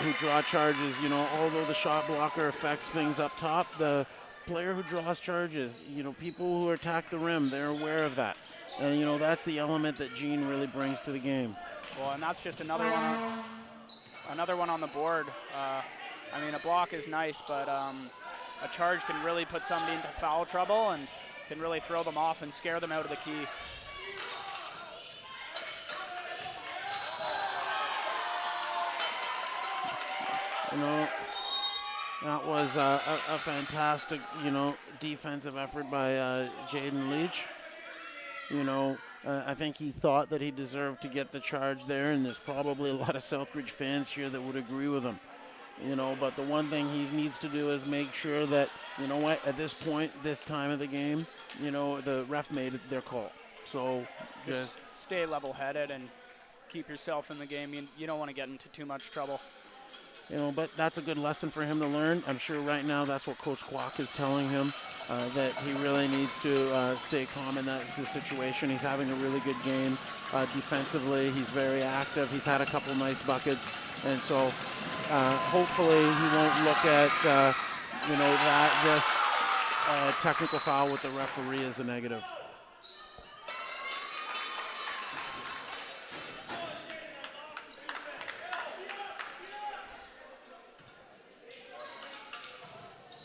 who draw charges. Although the shot blocker affects things up top, the player who draws charges, people who attack the rim, they're aware of that. And, that's the element that Gene really brings to the game. Well, and that's just another one on the board. A block is nice, but a charge can really put somebody into foul trouble and can really throw them off and scare them out of the key. That was a fantastic, defensive effort by Jaden Leach. I think he thought that he deserved to get the charge there, and there's probably a lot of Southridge fans here that would agree with him. But the one thing he needs to do is make sure that, at this point, this time of the game, the ref made their call. So just stay level-headed and keep yourself in the game. You don't want to get into too much trouble. But that's a good lesson for him to learn. I'm sure right now that's what Coach Kwok is telling him, that he really needs to stay calm in that situation. He's having a really good game defensively. He's very active. He's had a couple nice buckets. And so hopefully he won't look at, this technical foul with the referee as a negative.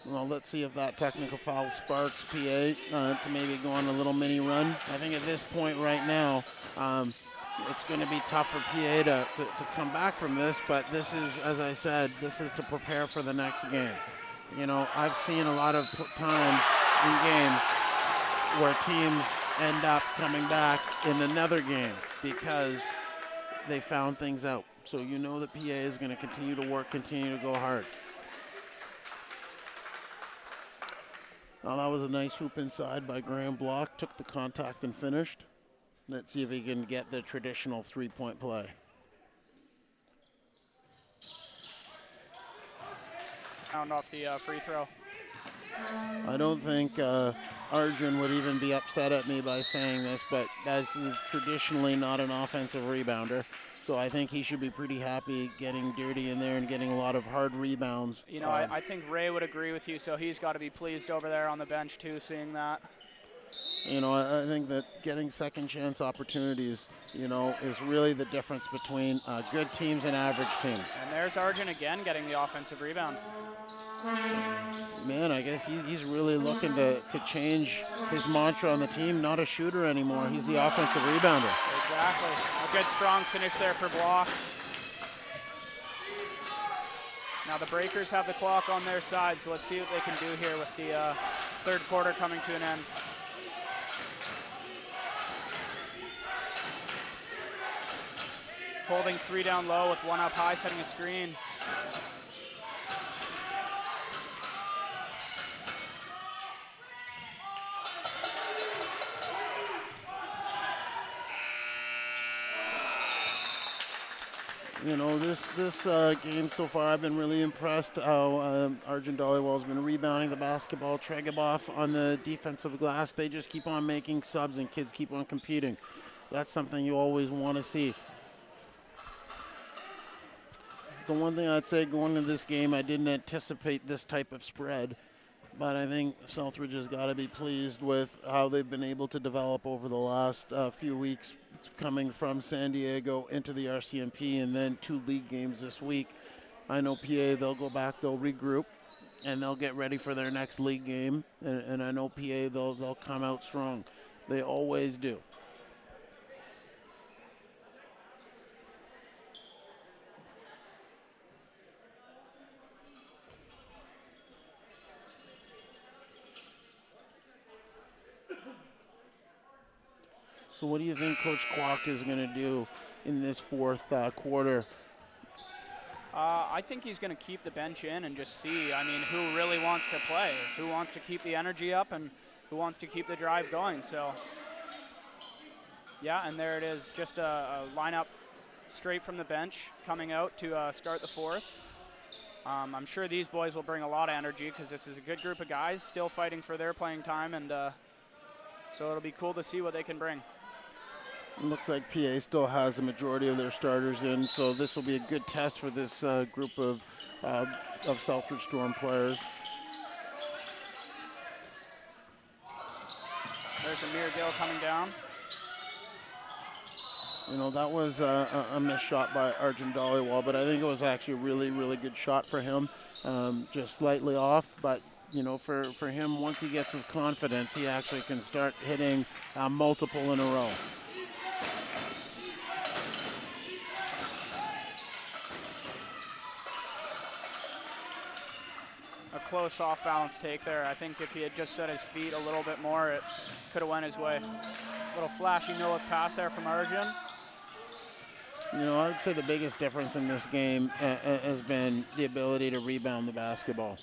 Well, let's see if that technical foul sparks PA to maybe go on a little mini run. I think at this point right now, it's going to be tough for PA to come back from this, but this is, as I said, this is to prepare for the next game. I've seen a lot of times in games where teams end up coming back in another game because they found things out. So that PA is going to continue to work, continue to go hard. Well, that was a nice hoop inside by Graham Block. Took the contact and finished. Let's see if he can get the traditional three-point play. Pound off the free throw. I don't think Arjun would even be upset at me by saying this, but as is traditionally not an offensive rebounder, so I think he should be pretty happy getting dirty in there and getting a lot of hard rebounds. I think Ray would agree with you, so he's got to be pleased over there on the bench too, seeing that. I think that getting second chance opportunities, is really the difference between good teams and average teams. And there's Arjun again getting the offensive rebound. Man, I guess he's really looking to change his mantra on the team. Not a shooter anymore. He's the offensive rebounder. Exactly. A good strong finish there for Block. Now the Breakers have the clock on their side, so let's see what they can do here with the third quarter coming to an end. Holding three down low with one up high, setting a screen. This game so far, I've been really impressed how Arjun Dollywall's been rebounding the basketball. Tregaboff on the defensive glass. They just keep on making subs and kids keep on competing. That's something you always want to see. The one thing I'd say going into this game, I didn't anticipate this type of spread, but I think Southridge has got to be pleased with how they've been able to develop over the last few weeks, coming from San Diego into the RCMP and then 2 league games this week. I know PA, they'll go back, they'll regroup, and they'll get ready for their next league game. And I know PA, they'll come out strong. They always do. So what do you think Coach Kwok is going to do in this fourth quarter? I think he's going to keep the bench in and just see, who really wants to play, who wants to keep the energy up, and who wants to keep the drive going. So, yeah, and there it is, just a lineup straight from the bench coming out to start the fourth. I'm sure these boys will bring a lot of energy because this is a good group of guys still fighting for their playing time, and so it'll be cool to see what they can bring. It looks like PA still has the majority of their starters in, so this will be a good test for this group of Southridge Storm players. There's Amir Gill coming down. That was a missed shot by Arjun Dollywall, but I think it was actually a really, really good shot for him. Just slightly off, but for him, once he gets his confidence, he actually can start hitting multiple in a row. a close off-balance take there. I think if he had just set his feet a little bit more, it could have went his way. Little flashy no-look pass there from Arjun. You know, I would say the biggest difference in this game has been the ability to rebound the basketball.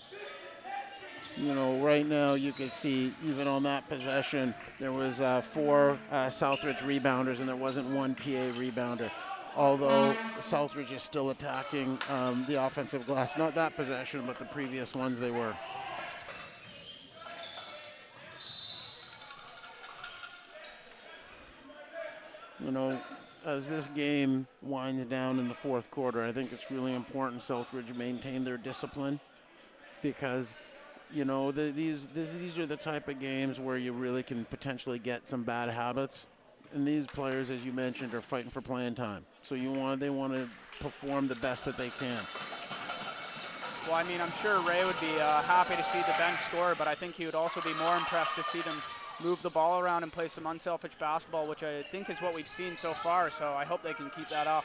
You know, right now you can see even on that possession, there was 4 Southridge rebounders and there wasn't one PA rebounder. Although Southridge is still attacking the offensive glass. Not that possession, but the previous ones they were. You know, as this game winds down in the fourth quarter, I think it's really important Southridge maintain their discipline because, you know, these are the type of games where you really can potentially get some bad habits. And these players, as you mentioned, are fighting for playing time. So they want to perform the best that they can. Well, I mean, I'm sure Ray would be happy to see the bench score, but I think he would also be more impressed to see them move the ball around and play some unselfish basketball, which I think is what we've seen so far. So I hope they can keep that up.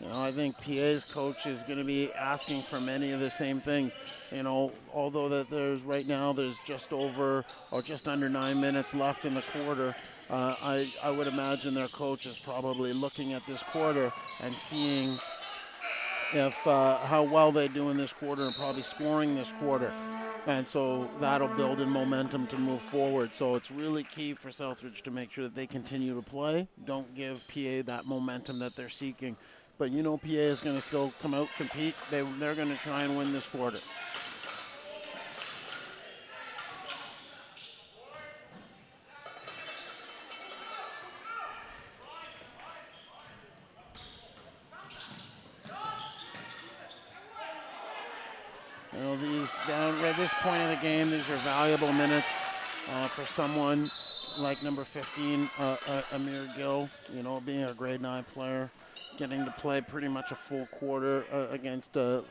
You know, I think PA's coach is going to be asking for many of the same things. You know, although that there's just over or just under 9 minutes left in the quarter, I would imagine their coach is probably looking at this quarter and seeing if how well they do in this quarter and probably scoring this quarter. And so that'll build in momentum to move forward. So it's really key for Southridge to make sure that they continue to play. Don't give PA that momentum that they're seeking. But you know PA is going to still come out, compete. They're going to try and win this quarter. You know, at this point in the game, these are valuable minutes for someone like number 15, Amir Gill, you know, being a grade 9 player, getting to play pretty much a full quarter against, a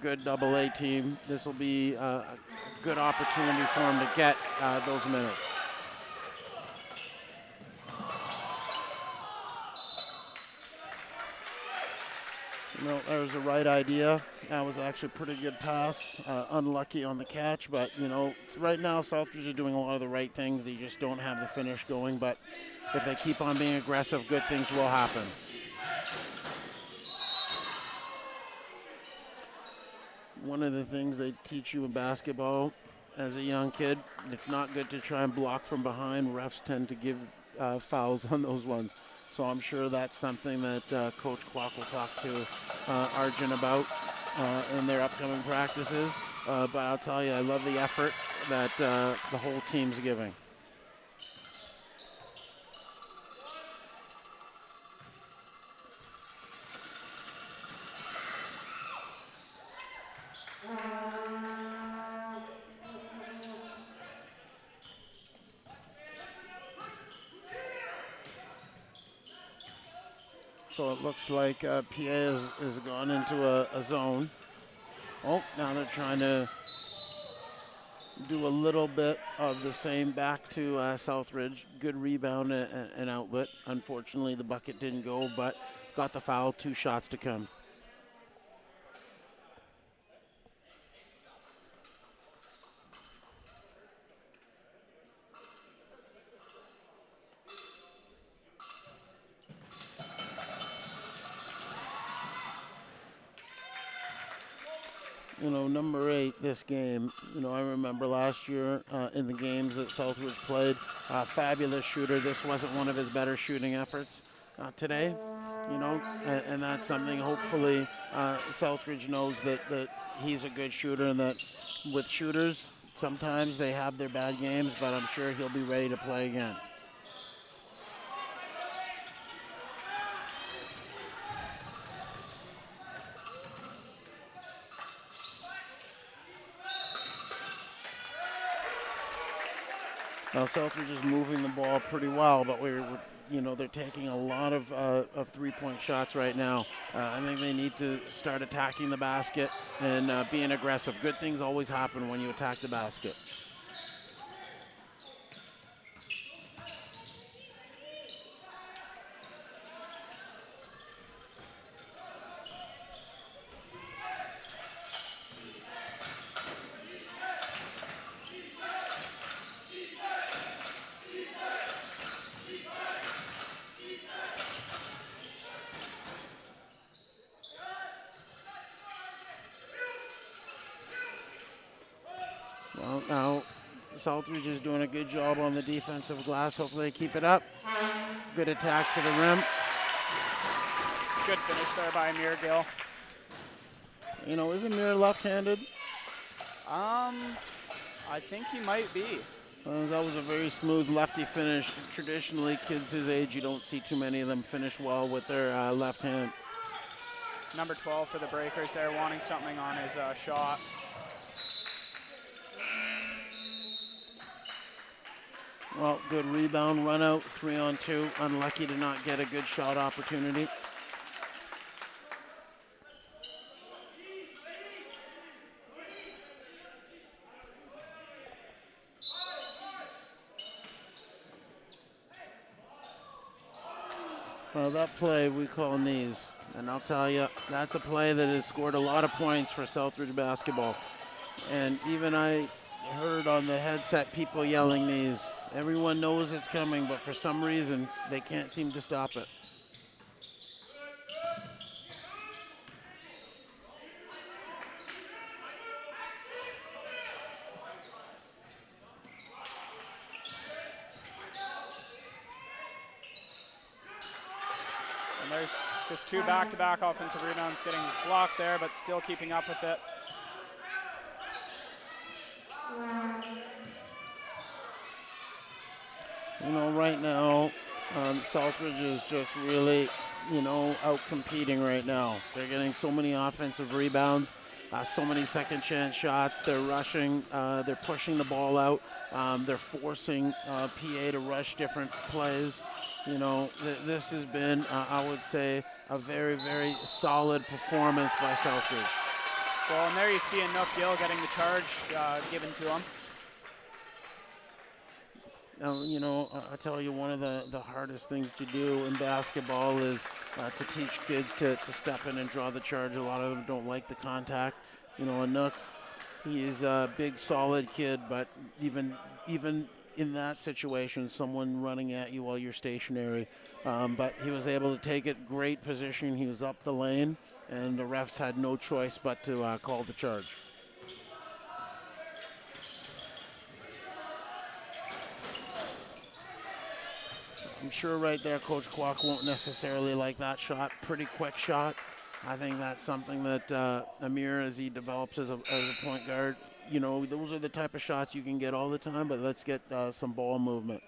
good AA team. This will be a good opportunity for him to get those minutes. You know, that was the right idea. That was actually a pretty good pass. Unlucky on the catch, but, you know, right now Southridge are doing a lot of the right things. They just don't have the finish going, but if they keep on being aggressive, good things will happen. One of the things they teach you in basketball as a young kid, it's not good to try and block from behind. Refs tend to give fouls on those ones. So I'm sure that's something that Coach Kwok will talk to Arjun about in their upcoming practices. But I'll tell you, I love the effort that the whole team's giving. So it looks like PA has gone into a zone. Oh, now they're trying to do a little bit of the same back to Southridge. Good rebound and outlet. Unfortunately, the bucket didn't go, but got the foul. 2 shots to come. You know, number 8, this game, you know, I remember last year in the games that Southridge played, fabulous shooter. This wasn't one of his better shooting efforts today, you know, and that's something hopefully Southridge knows that he's a good shooter and that with shooters, sometimes they have their bad games, but I'm sure he'll be ready to play again. Now Southridge is moving the ball pretty well, but they're taking a lot of 3-point shots right now. I think they need to start attacking the basket and being aggressive. Good things always happen when you attack the basket. Well, now Southridge is doing a good job on the defensive glass. Hopefully they keep it up. Good attack to the rim. Good finish there by Amir Gill. You know, is Amir left-handed? I think he might be. That was a very smooth lefty finish. Traditionally, kids his age, you don't see too many of them finish well with their left hand. Number 12 for the Breakers there, wanting something on his shot. Well, good rebound, run out, 3-on-2. Unlucky to not get a good shot opportunity. Well, that play we call knees. And I'll tell you, that's a play that has scored a lot of points for Southridge basketball. And even I heard on the headset people yelling knees. Everyone knows it's coming, but for some reason, they can't seem to stop it. And there's just two back-to-back offensive rebounds getting blocked there, but still keeping up with it. You know, right now, Southridge is just really, you know, out-competing right now. They're getting so many offensive rebounds, so many second-chance shots. They're rushing, they're pushing the ball out. They're forcing PA to rush different plays. You know, this has been, I would say, a very, very solid performance by Southridge. Well, and there you see Nook Gill getting the charge given to him. Now, you know, I tell you, one of the hardest things to do in basketball is to teach kids to step in and draw the charge. A lot of them don't like the contact. You know, a Nook, he's a big, solid kid, but even in that situation, someone running at you while you're stationary. But he was able to take it, great position. He was up the lane, and the refs had no choice but to call the charge. I'm sure right there Coach Kwok won't necessarily like that shot. Pretty quick shot. I think that's something that Amir, as he develops as a point guard, you know, those are the type of shots you can get all the time, but let's get some ball movement.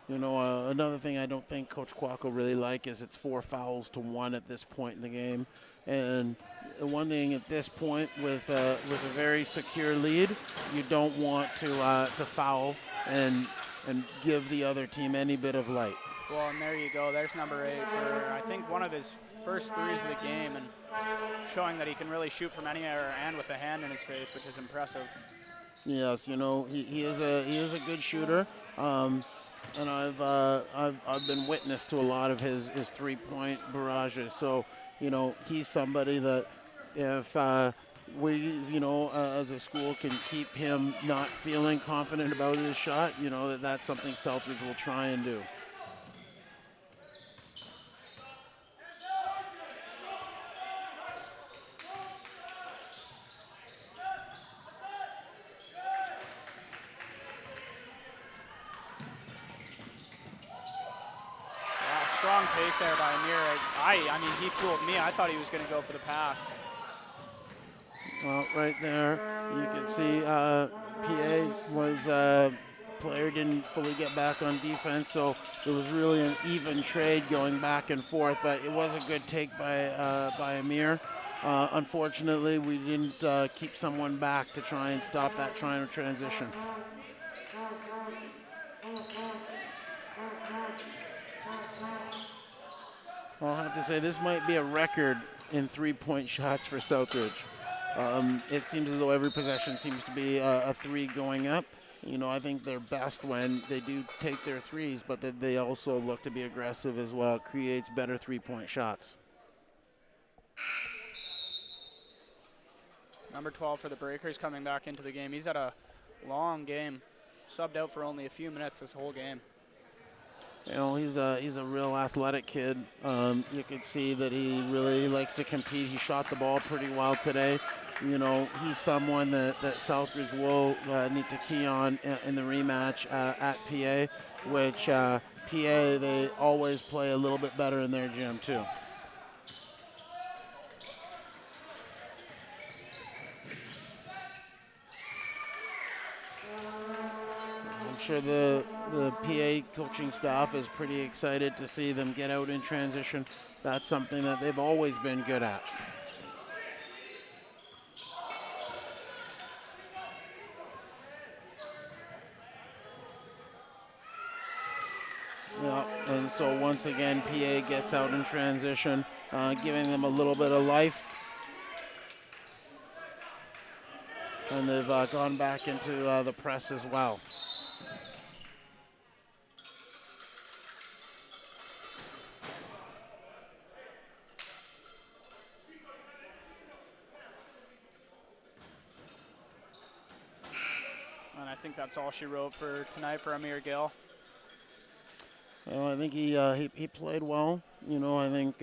You know, another thing I don't think Coach Kwok will really like is it's 4 fouls to 1 at this point in the game. And one thing at this point with a very secure lead, you don't want to foul and give the other team any bit of light. Well, and there you go. There's number 8 for, I think, one of his first threes of the game, and showing that he can really shoot from anywhere and with a hand in his face, which is impressive. Yes, you know, he is a good shooter, and I've been witness to a lot of his 3-point barrages. So, you know, he's somebody that if we, you know, as a school can keep him not feeling confident about his shot, you know, that's something Southridge will try and do. Strong take there by Amir. I mean, he fooled me. I thought he was going to go for the pass. Well, right there, you can see PA was player didn't fully get back on defense, so it was really an even trade going back and forth. But it was a good take by Amir. Unfortunately, we didn't keep someone back to try and stop that transition. I'll have to say this might be a record in 3-point shots for Southridge. It seems as though every possession seems to be a 3 going up. You know, I think they're best when they do take their threes, but that they also look to be aggressive as well. It creates better 3-point shots. Number 12 for the Breakers coming back into the game. He's had a long game. Subbed out for only a few minutes this whole game. You know, he's a real athletic kid. You can see that he really likes to compete. He shot the ball pretty well today. you know, he's someone that Southridge will need to key on in the rematch at PA, which PA, they always play a little bit better in their gym too. I'm sure the PA coaching staff is pretty excited to see them get out in transition. That's something that they've always been good at. Yeah, and so once again, PA gets out in transition, giving them a little bit of life. And they've gone back into the press as well. And I think that's all she wrote for tonight for Amir Gill. Well, I think he played well. You know, I think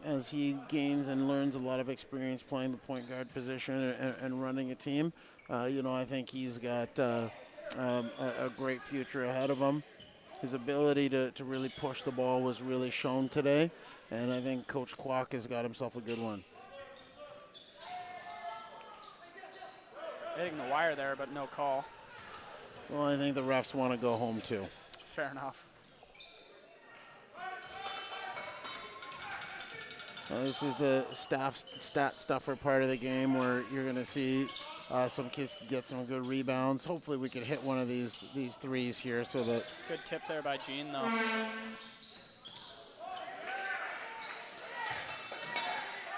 as he gains and learns a lot of experience playing the point guard position and running a team, you know, I think he's got a great future ahead of him. His ability to really push the ball was really shown today, and I think Coach Kwok has got himself a good one. Hitting the wire there, but no call. Well, I think the refs want to go home too. Fair enough. This is the stat stuffer part of the game where you're going to see some kids get some good rebounds. Hopefully we can hit one of these threes here so that... Good tip there by Jean, though.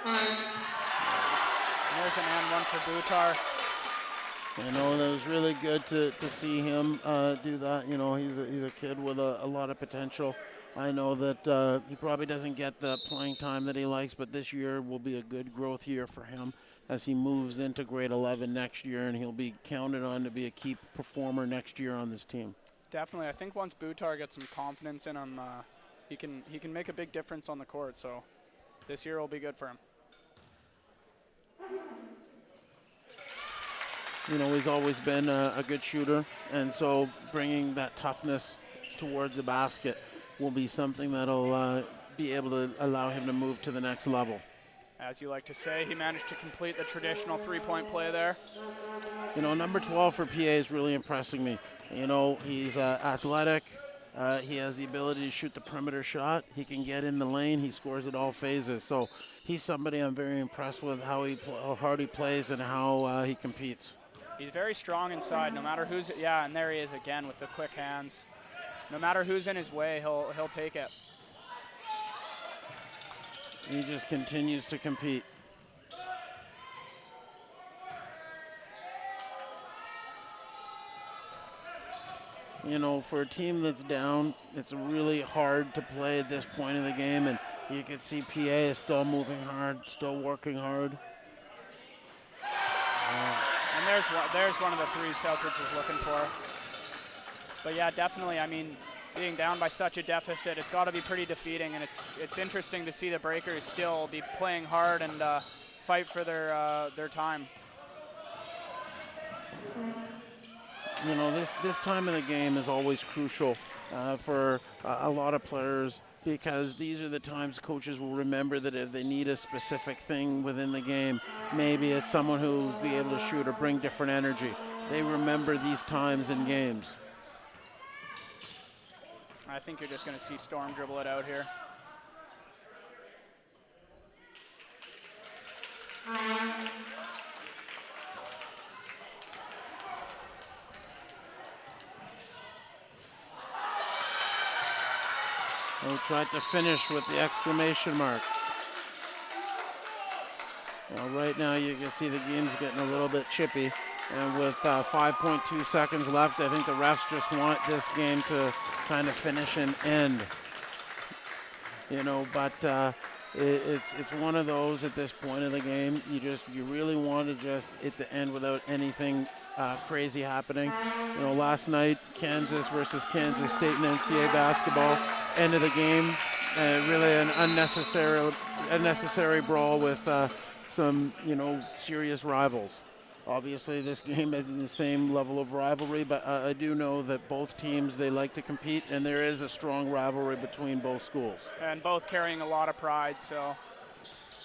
There's an and one for Bhutar. You know, that was really good to see him do that. You know, he's a kid with a lot of potential. I know that he probably doesn't get the playing time that he likes, but this year will be a good growth year for him as he moves into grade 11 next year, and he'll be counted on to be a key performer next year on this team. Definitely. I think once Bhutar gets some confidence in him, he can make a big difference on the court. So this year will be good for him. You know, he's always been a good shooter, and so bringing that toughness towards the basket will be something that'll be able to allow him to move to the next level. As you like to say, he managed to complete the traditional three-point play there. You know, number 12 for PA is really impressing me. You know, he's athletic. He has the ability to shoot the perimeter shot. He can get in the lane. He scores at all phases. So he's somebody I'm very impressed with, how hard he plays and how he competes. He's very strong inside, no matter who's, yeah, and there he is again with the quick hands. No matter who's in his way, he'll take it. He just continues to compete. You know, for a team that's down, it's really hard to play at this point of the game, and you can see PA is still moving hard, still working hard. And there's one of the threes Southridge was looking for. But yeah, definitely, I mean, being down by such a deficit, it's got to be pretty defeating, and it's interesting to see the Breakers still be playing hard and fight for their time. You know, this time of the game is always crucial for a lot of players, because these are the times coaches will remember that if they need a specific thing within the game, maybe it's someone who'll be able to shoot or bring different energy. They remember these times in games. I think you're just going to see Storm dribble it out here. They tried to finish with the exclamation mark. Well, right now you can see the game's getting a little bit chippy. And with 5.2 seconds left, I think the refs just want this game to kind of finish and end. You know, but it's one of those at this point of the game. You really want it to end without anything crazy happening. You know, last night Kansas versus Kansas State in NCAA basketball, end of the game, really an unnecessary brawl with some, serious rivals. Obviously, this game isn't the same level of rivalry, but I do know that both teams, they like to compete, and there is a strong rivalry between both schools. And both carrying a lot of pride, so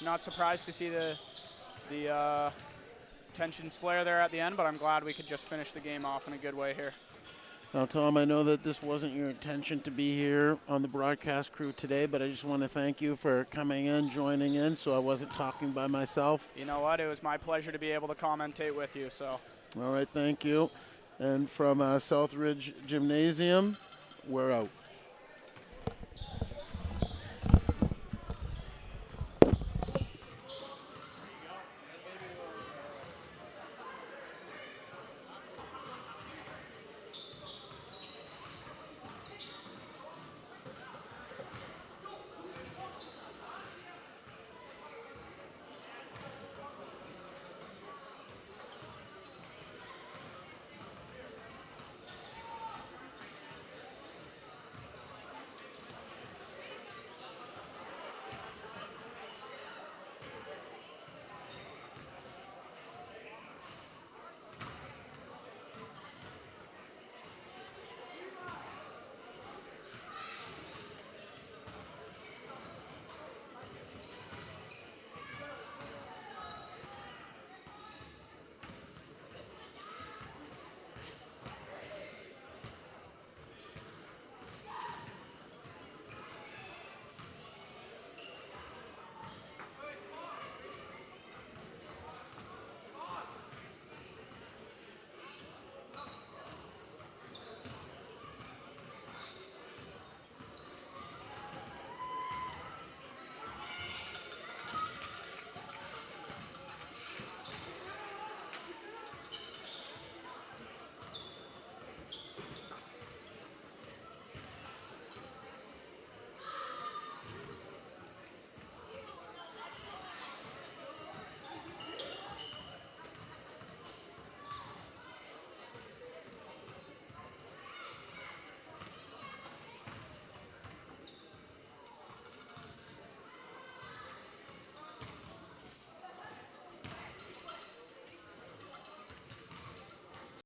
not surprised to see the tensions flare there at the end, but I'm glad we could just finish the game off in a good way here. Now, Tom, I know that this wasn't your intention to be here on the broadcast crew today, but I just want to thank you for coming in, joining in, so I wasn't talking by myself. You know what? It was my pleasure to be able to commentate with you. So. All right, thank you. And from Southridge Gymnasium, we're out.